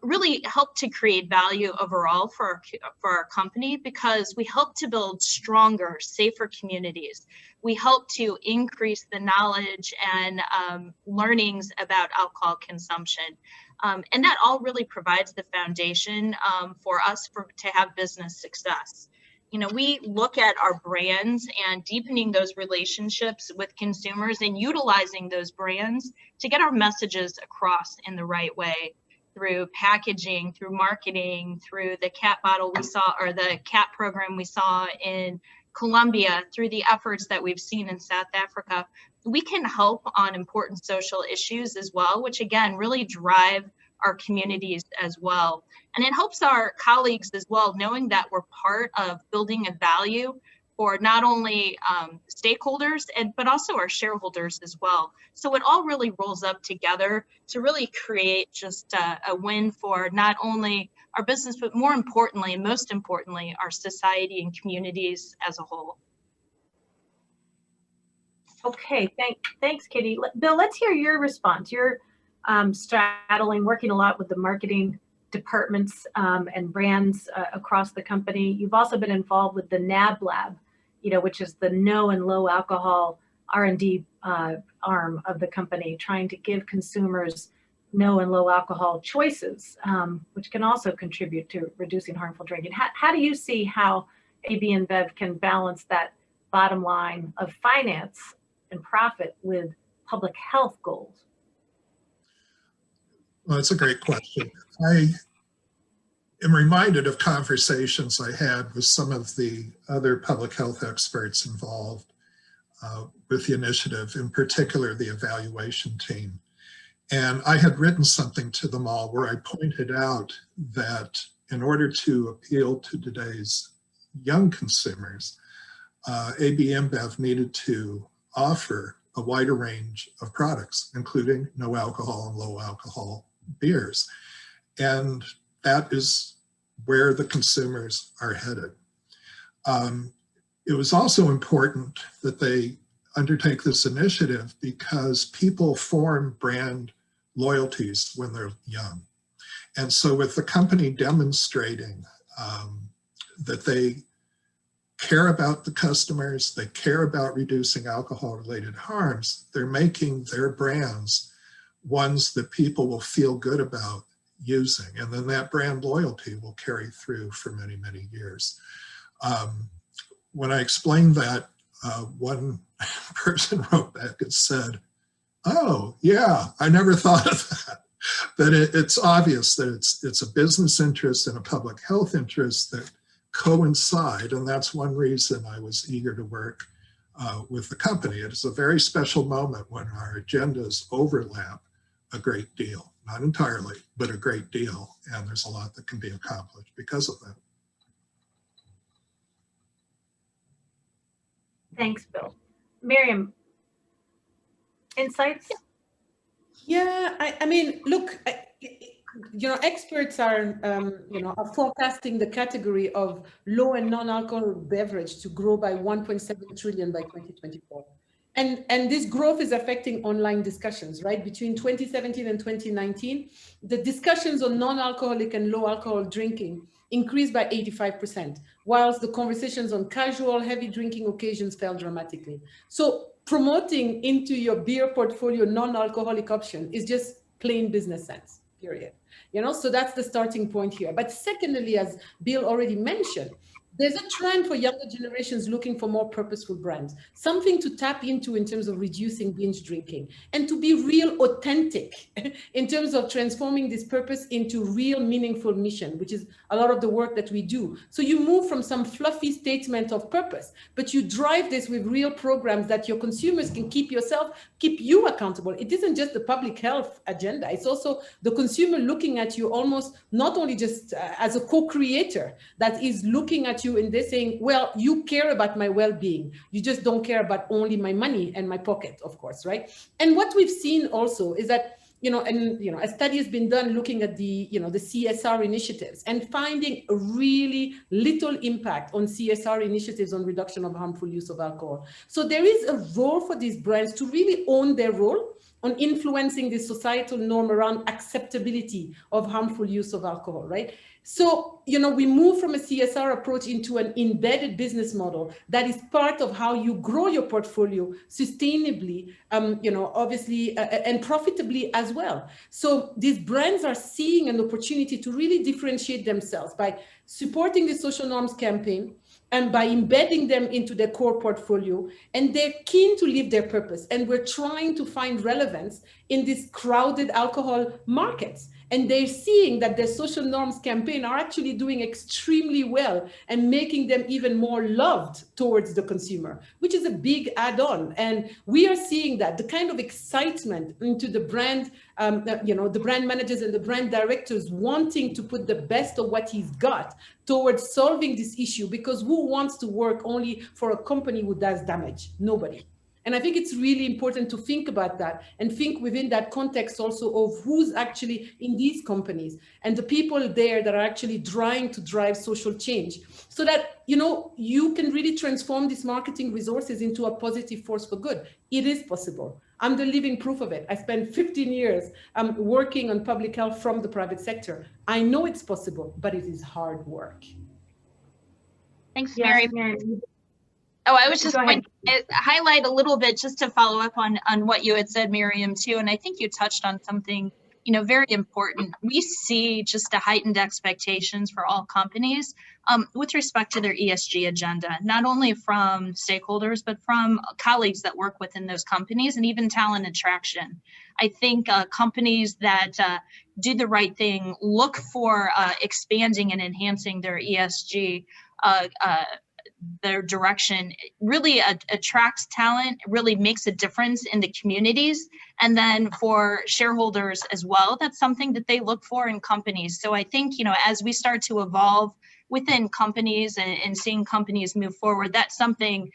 really help to create value overall for our company, because we help to build stronger, safer communities. We help to increase the knowledge and learnings about alcohol consumption. And that all really provides the foundation for us to have business success. You know, we look at our brands and deepening those relationships with consumers and utilizing those brands to get our messages across in the right way, through packaging, through marketing, through the cat bottle we saw, or the cat program we saw in Colombia, through the efforts that we've seen in South Africa. We can help on important social issues as well, which again really drive our communities as well. And it helps our colleagues as well, knowing that we're part of building a value for not only stakeholders, but also our shareholders as well. So it all really rolls up together to really create just a win for not only our business, but more importantly, and most importantly, our society and communities as a whole. Okay, thanks, Kitty. Bill, let's hear your response. You're straddling, working a lot with the marketing departments and brands across the company. You've also been involved with the NAB Lab, you know, which is the no and low alcohol R&D arm of the company, trying to give consumers no and low alcohol choices, which can also contribute to reducing harmful drinking. How do you see how AB InBev can balance that bottom line of finance and profit with public health goals? Well, that's a great question. I am reminded of conversations I had with some of the other public health experts involved with the initiative, in particular the evaluation team. And I had written something to them all where I pointed out that in order to appeal to today's young consumers, AB InBev needed to offer a wider range of products, including no alcohol and low alcohol beers. And that is where the consumers are headed. It was also important that they undertake this initiative because people form brand loyalties when they're young. And so with the company demonstrating that they care about the customers, they care about reducing alcohol-related harms, they're making their brands ones that people will feel good about using. And then that brand loyalty will carry through for many, many years. When I explained that, one person wrote back and said, "Oh, yeah, I never thought of that." But it's obvious that it's a business interest and a public health interest that coincide, and that's one reason I was eager to work with the company. It is a very special moment when our agendas overlap a great deal. Not entirely, but a great deal, and there's a lot that can be accomplished because of that. Thanks, Bill. Miriam, insights? Yeah, I mean, look, you know, experts are, are forecasting the category of low and non-alcoholic beverage to grow by 1.7 trillion by 2024. And this growth is affecting online discussions, right? Between 2017 and 2019, the discussions on non-alcoholic and low alcohol drinking increased by 85%, whilst the conversations on casual, heavy drinking occasions fell dramatically. So promoting into your beer portfolio non-alcoholic option is just plain business sense, period. You know, so that's the starting point here. But secondly, as Bill already mentioned, there's a trend for younger generations looking for more purposeful brands, something to tap into in terms of reducing binge drinking, and to be real authentic in terms of transforming this purpose into real meaningful mission, which is a lot of the work that we do. So you move from some fluffy statement of purpose, but you drive this with real programs that your consumers can keep you accountable. It isn't just the public health agenda. It's also the consumer looking at you almost not only just as a co-creator that is looking at you in this saying, well, you care about my well-being. You just don't care about only my money and my pocket, of course, right? And what we've seen also is that a study has been done looking at the CSR initiatives and finding a really little impact on CSR initiatives on reduction of harmful use of alcohol. So there is a role for these brands to really own their role on influencing the societal norm around acceptability of harmful use of alcohol, right? So, we move from a CSR approach into an embedded business model that is part of how you grow your portfolio sustainably, obviously, and profitably as well. So these brands are seeing an opportunity to really differentiate themselves by supporting the social norms campaign and by embedding them into their core portfolio. And they're keen to live their purpose. And we're trying to find relevance in these crowded alcohol markets. And they're seeing that their social norms campaign are actually doing extremely well and making them even more loved towards the consumer, which is a big add-on. And we are seeing that the kind of excitement into the brand, the brand managers and the brand directors wanting to put the best of what he's got towards solving this issue, because who wants to work only for a company who does damage? Nobody. And I think it's really important to think about that and think within that context also of who's actually in these companies and the people there that are actually trying to drive social change so that, you can really transform these marketing resources into a positive force for good. It is possible. I'm the living proof of it. I spent 15 years working on public health from the private sector. I know it's possible, but it is hard work. Thanks, Yes, Mary. Oh, I was just going to highlight a little bit just to follow up on what you had said, Miriam, too. And I think you touched on something, very important. We see just a heightened expectations for all companies with respect to their ESG agenda, not only from stakeholders, but from colleagues that work within those companies and even talent attraction. I think companies that do the right thing, look for expanding and enhancing their ESG their direction, really attracts talent, really makes a difference in the communities. And then for shareholders as well, that's something that they look for in companies. So I think, as we start to evolve within companies and seeing companies move forward, that's something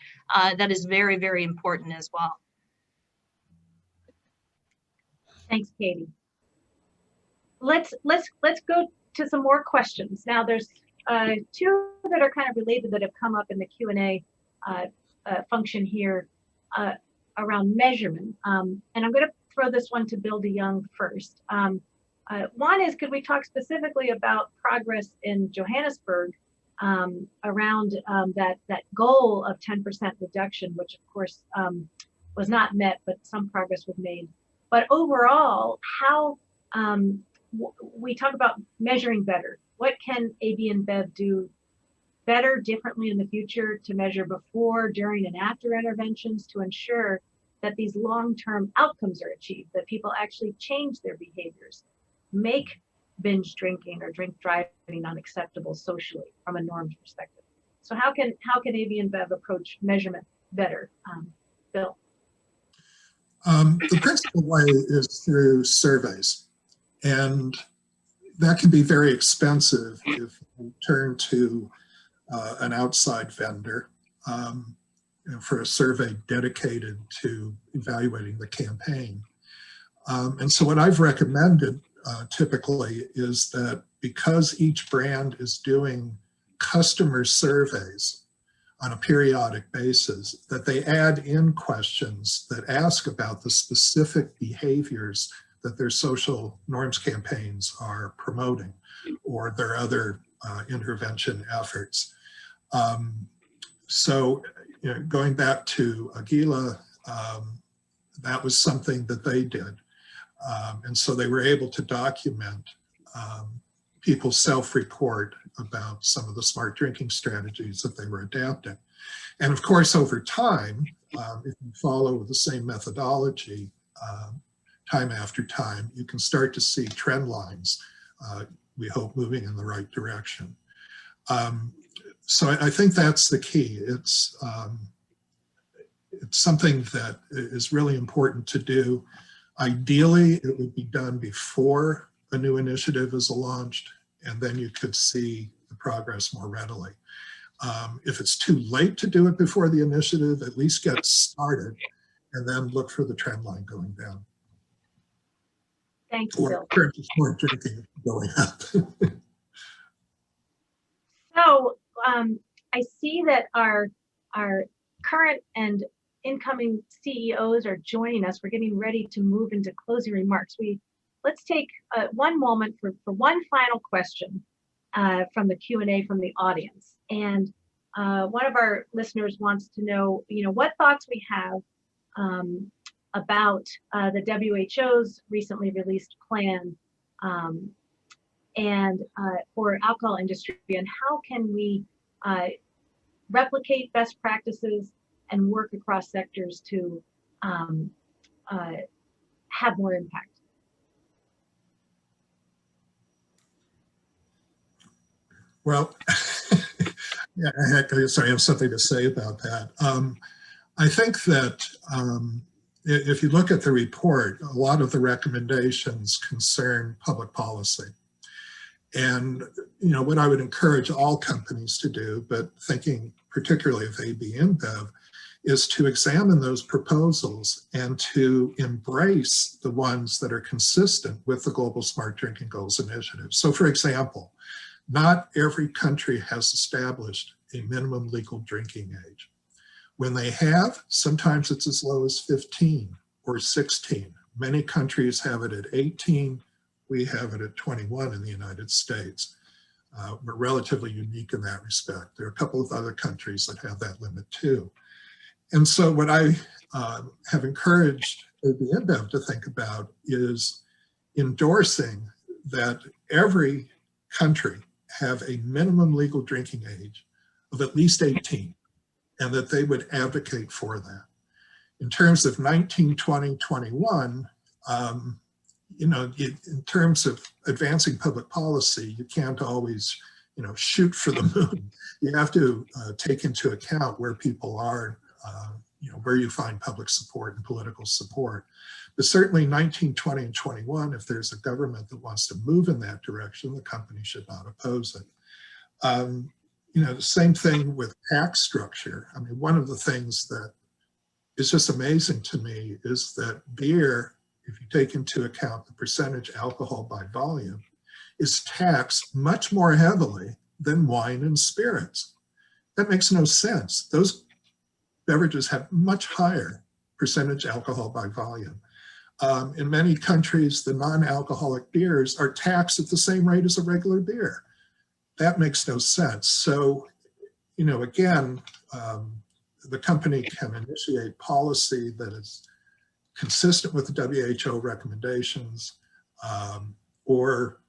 that is very, very important as well. Thanks, Katie. Let's go to some more questions. Now there's two that are kind of related that have come up in the Q&A function here around measurement. And I'm going to throw this one to Bill DeYoung first. One is, could we talk specifically about progress in Johannesburg around that goal of 10% reduction, which of course was not met, but some progress was made. But overall, how we talk about measuring better. What can AB InBev do better, differently in the future to measure before, during, and after interventions to ensure that these long-term outcomes are achieved, that people actually change their behaviors, make binge drinking or drink driving unacceptable socially from a norms perspective? So how can AB InBev approach measurement better? Bill? The principal way is through surveys. And that can be very expensive if you turn to an outside vendor for a survey dedicated to evaluating the campaign. And so what I've recommended typically is that because each brand is doing customer surveys on a periodic basis, that they add in questions that ask about the specific behaviors that their social norms campaigns are promoting or their other intervention efforts. So going back to Aguila, that was something that they did. And so they were able to document people's self-report about some of the smart drinking strategies that they were adapting. And of course, over time, if you follow the same methodology, time after time, you can start to see trend lines, we hope, moving in the right direction. So I think that's the key. It's something that is really important to do. Ideally, it would be done before a new initiative is launched, and then you could see the progress more readily. If it's too late to do it before the initiative, at least get started and then look for the trend line going down. Thank you, or Bill. terms of smart drinking going up. So I see that our current and incoming CEOs are joining us. We're getting ready to move into closing remarks. Let's take one moment for one final question from the Q&A from the audience. And one of our listeners wants to know, what thoughts we have about the WHO's recently released plan and for alcohol industry, and how can we replicate best practices and work across sectors to have more impact. Well, yeah, I guess I have something to say about that. I think that if you look at the report, a lot of the recommendations concern public policy. And what I would encourage all companies to do, but thinking particularly of AB InBev, is to examine those proposals and to embrace the ones that are consistent with the Global Smart Drinking Goals Initiative. So for example, not every country has established a minimum legal drinking age. When they have, sometimes it's as low as 15 or 16. Many countries have it at 18. We have it at 21 in the United States. We're relatively unique in that respect. There are a couple of other countries that have that limit too. And so what I have encouraged AB InBev to think about is endorsing that every country have a minimum legal drinking age of at least 18, and that they would advocate for that. In terms of 19, 20, 21, in terms of advancing public policy, you can't always, shoot for the moon. You have to take into account where people are, where you find public support and political support. But certainly 19, 20, and 21, if there's a government that wants to move in that direction, the company should not oppose it. The same thing with tax structure. I mean, one of the things that is just amazing to me is that beer, if you take into account the percentage alcohol by volume, is taxed much more heavily than wine and spirits. That makes no sense. Those beverages have much higher percentage alcohol by volume. In many countries, the non-alcoholic beers are taxed at the same rate as a regular beer. That makes no sense. So, again, the company can initiate policy that is consistent with the WHO recommendations, or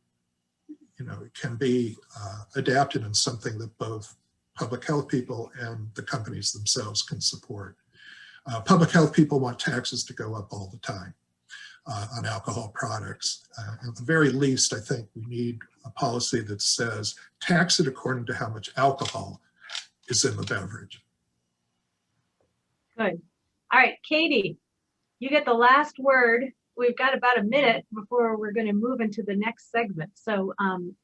it can be adapted in something that both public health people and the companies themselves can support. Public health people want taxes to go up all the time on alcohol products. At the very least, I think we need a policy that says tax it according to how much alcohol is in the beverage. Good. All right, Katie, you get the last word. We've got about a minute before we're going to move into the next segment. So, and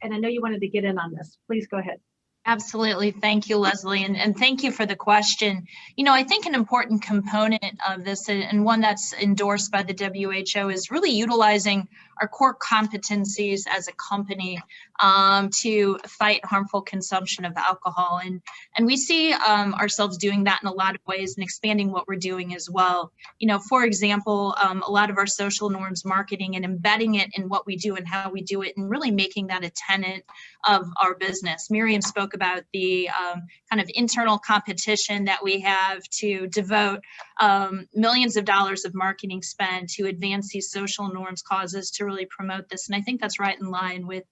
I know you wanted to get in on this. Please go ahead. Absolutely. Thank you, Leslie. And thank you for the question. I think an important component of this, and one that's endorsed by the WHO, is really utilizing our core competencies as a company to fight harmful consumption of alcohol. And we see ourselves doing that in a lot of ways and expanding what we're doing as well. For example, a lot of our social norms marketing and embedding it in what we do and how we do it, and really making that a tenet of our business. Miriam spoke about the kind of internal competition that we have to devote millions of dollars of marketing spend to advance these social norms causes to really promote this. And I think that's right in line with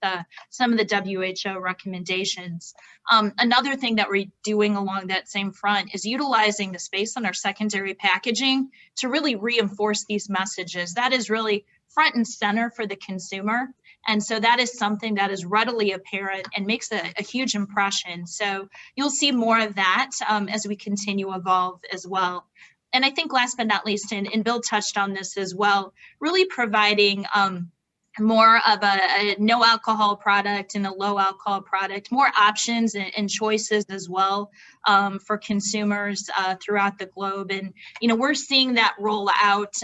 some of the WHO recommendations. Another thing that we're doing along that same front is utilizing the space on our secondary packaging to really reinforce these messages. That is really front and center for the consumer. And so that is something that is readily apparent and makes a huge impression. So you'll see more of that as we continue to evolve as well. And I think last but not least, and Bill touched on this as well, really providing more of a no alcohol product and a low alcohol product, more options and choices as well for consumers throughout the globe. And, you know, we're seeing that roll out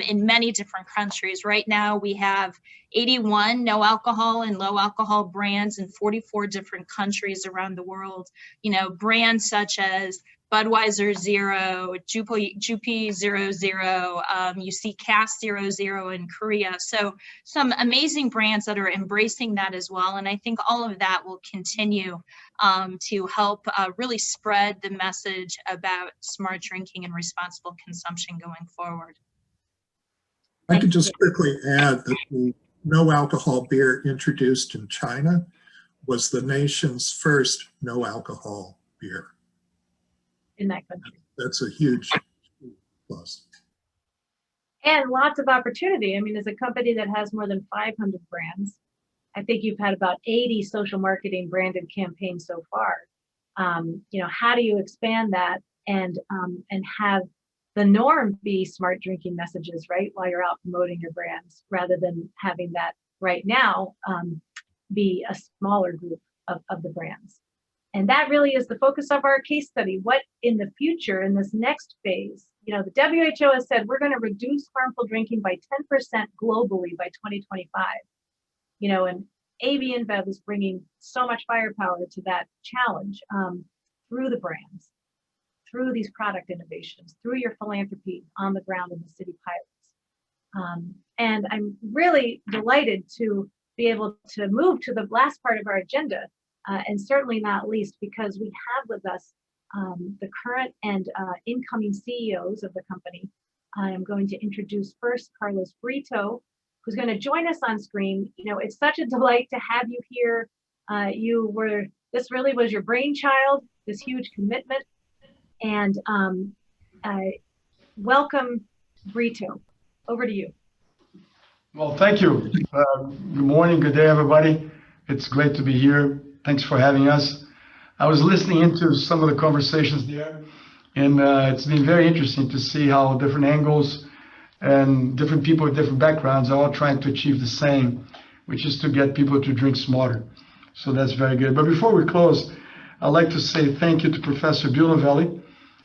in many different countries. Right now, we have 81 no alcohol and low alcohol brands in 44 different countries around the world. You know, brands such as Budweiser Zero, Jupi 00, you see Cass 00 in Korea. So some amazing brands that are embracing that as well. And I think all of that will continue to help really spread the message about smart drinking and responsible consumption going forward. I could just quickly add that the no alcohol beer introduced in China was the nation's first no alcohol beer. In that country. That's a huge plus. And lots of opportunity. I mean, as a company that has more than 500 brands, I think you've had about 80 social marketing branded campaigns so far. You know, how do you expand that and have the norm be smart drinking messages, right, while you're out promoting your brands, rather than having that right now be a smaller group of the brands. And that really is the focus of our case study. What in the future, in this next phase, you know, the WHO has said we're going to reduce harmful drinking by 10% globally by 2025. You know, and AB InBev is bringing so much firepower to that challenge through the brands, through these product innovations, through your philanthropy on the ground in the city pilots. And I'm really delighted to be able to move to the last part of our agenda, and certainly not least because we have with us the current and incoming CEOs of the company. I am going to introduce first Carlos Brito, who's going to join us on screen. You know, it's such a delight to have you here. This really was your brainchild, this huge commitment. And welcome, Brito. Over to you. Well, thank you. Good morning, good day, everybody. It's great to be here. Thanks for having us. I was listening into some of the conversations there, and it's been very interesting to see how different angles and different people with different backgrounds are all trying to achieve the same, which is to get people to drink smarter. So that's very good. But before we close, I'd like to say thank you to Professor Bill Novelli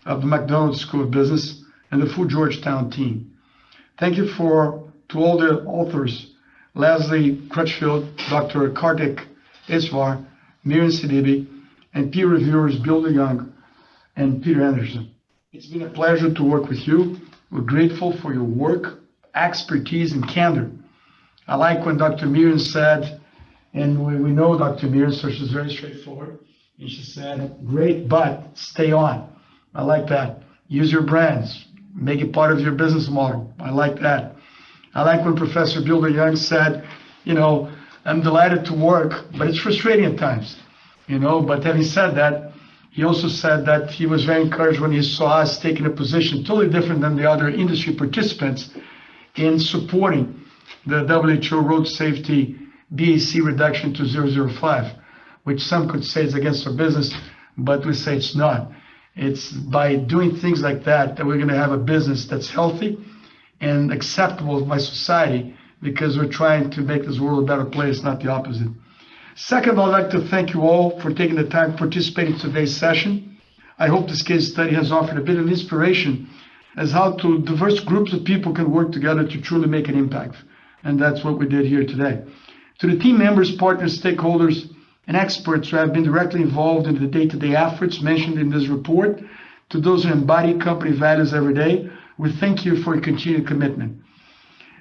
of the McDonald's School of Business and the full Georgetown team. Thank you to all the authors, Leslie Crutchfield, Dr. Kartik Iswar, Miriam Sidibe, and peer reviewers Bill DeYoung and Peter Anderson. It's been a pleasure to work with you. We're grateful for your work, expertise, and candor. I like when Dr. Miriam said, and we know Dr. Miriam, so she's very straightforward, and she said, great, but stay on. I like that. Use your brands. Make it part of your business model. I like that. I like when Professor Bill DeYoung said, you know, I'm delighted to work, but it's frustrating at times, you know. But having said that, he also said that he was very encouraged when he saw us taking a position totally different than the other industry participants in supporting the WHO road safety BAC reduction to 0.05, which some could say is against our business, but we say it's not. It's by doing things like that that we're going to have a business that's healthy and acceptable by society, because we're trying to make this world a better place, not the opposite. Second, I'd like to thank you all for taking the time to participate in today's session. I hope this case study has offered a bit of inspiration as how diverse groups of people can work together to truly make an impact. And that's what we did here today. To the team members, partners, stakeholders, and experts who have been directly involved in the day-to-day efforts mentioned in this report, to those who embody company values every day, we thank you for your continued commitment.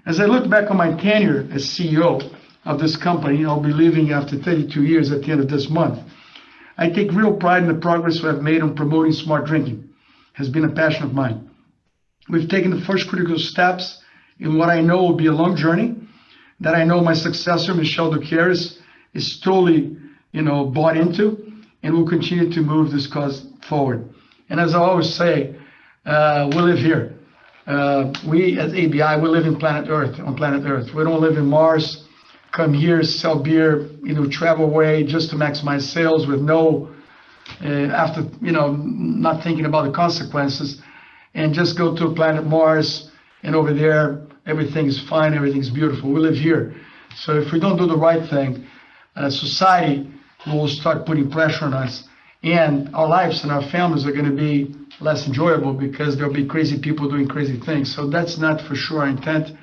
As I look back on my tenure as CEO of this company, I'll be leaving after 32 years at the end of this month. I take real pride in the progress we have made on promoting smart drinking. It has been a passion of mine. We've taken the first critical steps in what I know will be a long journey, that I know my successor, Michelle Duqueiras, is totally, bought into, and will continue to move this cause forward. And as I always say, we live here. We at ABI, we live on planet Earth. We don't live in Mars, come here, sell beer, travel away just to maximize sales with no, not thinking about the consequences, and just go to planet Mars, and over there, everything's fine, everything's beautiful. We live here. So if we don't do the right thing, society will start putting pressure on us, and our lives and our families are going to be less enjoyable because there'll be crazy people doing crazy things. So that's not for sure our intent.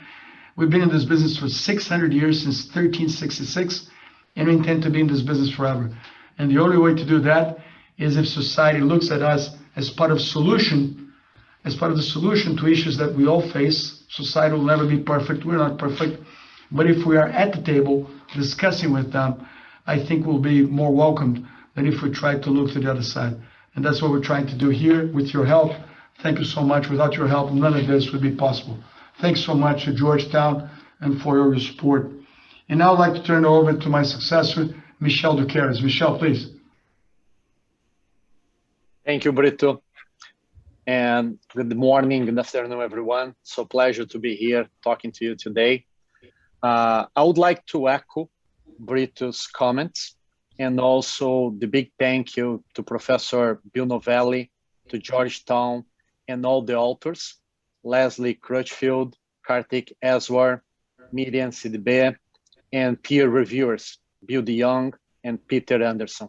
We've been in this business for 600 years, since 1366, and we intend to be in this business forever. And the only way to do that is if society looks at us as part of the solution to issues that we all face. Society will never be perfect. We're not perfect. But if we are at the table discussing with them, I think we'll be more welcomed than if we try to look to the other side. And that's what we're trying to do here with your help. Thank you so much. Without your help, none of this would be possible. Thanks so much to Georgetown and for your support. And now I'd like to turn it over to my successor, Michel Duqueres. Michel, please. Thank you, Brito. And good morning, good afternoon, everyone. So pleasure to be here talking to you today. I would like to echo Brito's comments, and also the big thank you to Professor Bill Novelli, to Georgetown, and all the authors, Leslie Crutchfield, Karthik Eswar, Miriam Sidibé, and peer reviewers, Bill DeYoung and Peter Anderson.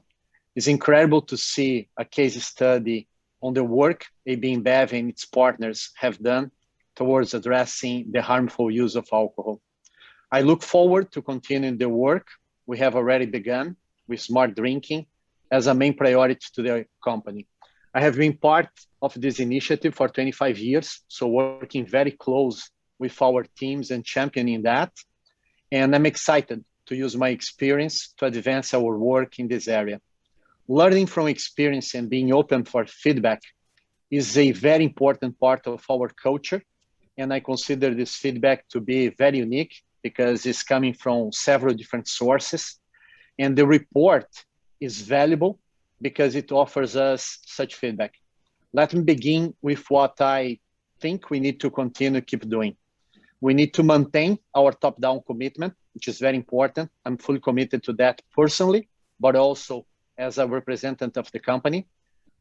It's incredible to see a case study on the work AB InBev and its partners have done towards addressing the harmful use of alcohol. I look forward to continuing the work we have already begun with smart drinking as a main priority to the company. I have been part of this initiative for 25 years, so working very close with our teams and championing that. And I'm excited to use my experience to advance our work in this area. Learning from experience and being open for feedback is a very important part of our culture. And I consider this feedback to be very unique because it's coming from several different sources. And the report is valuable because it offers us such feedback. Let me begin with what I think we need to continue to keep doing. We need to maintain our top-down commitment, which is very important. I'm fully committed to that personally, but also as a representative of the company,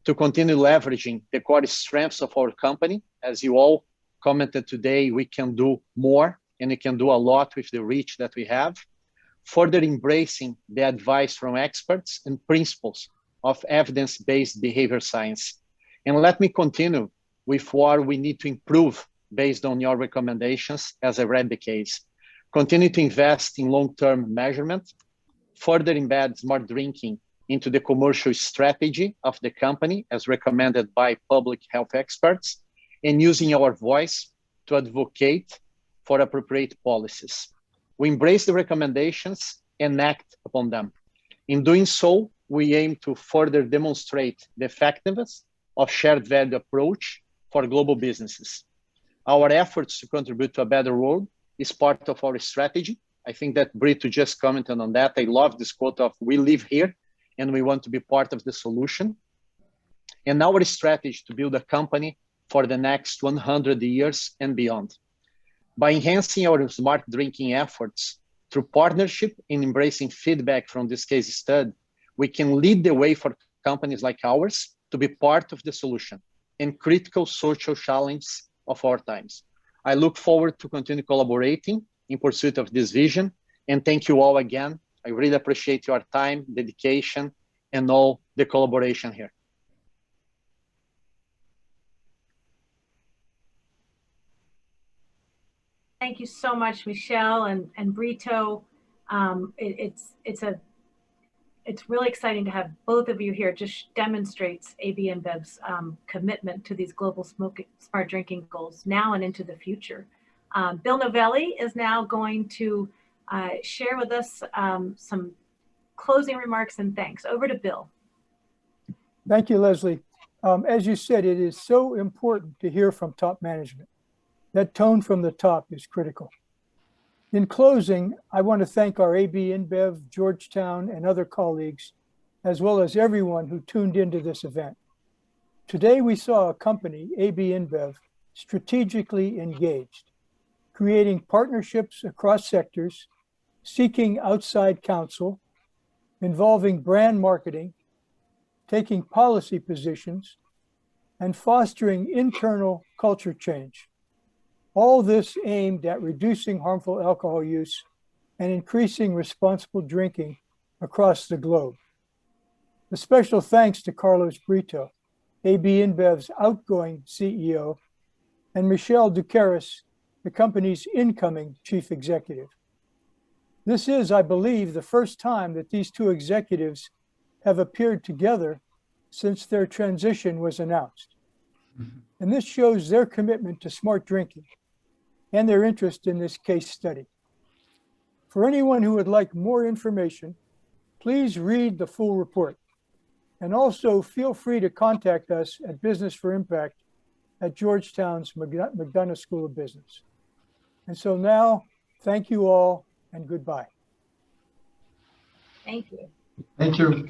to continue leveraging the core strengths of our company. As you all commented today, we can do more, and we can do a lot with the reach that we have. Further embracing the advice from experts and principles of evidence-based behavior science. And let me continue with what we need to improve based on your recommendations as I read the case. Continue to invest in long-term measurement, further embed smart drinking into the commercial strategy of the company as recommended by public health experts, and using our voice to advocate for appropriate policies. We embrace the recommendations and act upon them. In doing so, we aim to further demonstrate the effectiveness of shared value approach for global businesses. Our efforts to contribute to a better world is part of our strategy. I think that Brito just commented on that. I love this quote of, we live here and we want to be part of the solution. And our strategy to build a company for the next 100 years and beyond. By enhancing our smart drinking efforts through partnership in embracing feedback from this case study, we can lead the way for companies like ours to be part of the solution and critical social challenge of our times. I look forward to continue collaborating in pursuit of this vision, and thank you all again. I really appreciate your time, dedication, and all the collaboration here. Thank you so much, Michel and Brito. It's really exciting to have both of you here. Just demonstrates AB InBev's commitment to these global smart drinking goals now and into the future. Bill Novelli is now going to share with us some closing remarks and thanks. Over to Bill. Thank you, Leslie. As you said, it is so important to hear from top management. That tone from the top is critical. In closing, I want to thank our AB InBev, Georgetown, and other colleagues, as well as everyone who tuned into this event. Today, we saw a company, AB InBev, strategically engaged, creating partnerships across sectors, seeking outside counsel, involving brand marketing, taking policy positions, and fostering internal culture change. All this aimed at reducing harmful alcohol use and increasing responsible drinking across the globe. A special thanks to Carlos Brito, AB InBev's outgoing CEO, and Michelle Ducaris, the company's incoming chief executive. This is, I believe, the first time that these two executives have appeared together since their transition was announced. And this shows their commitment to smart drinking and their interest in this case study. For anyone who would like more information, please read the full report. And also feel free to contact us at Business for Impact at Georgetown's McDonough School of Business. And so now, thank you all and goodbye. Thank you. Thank you.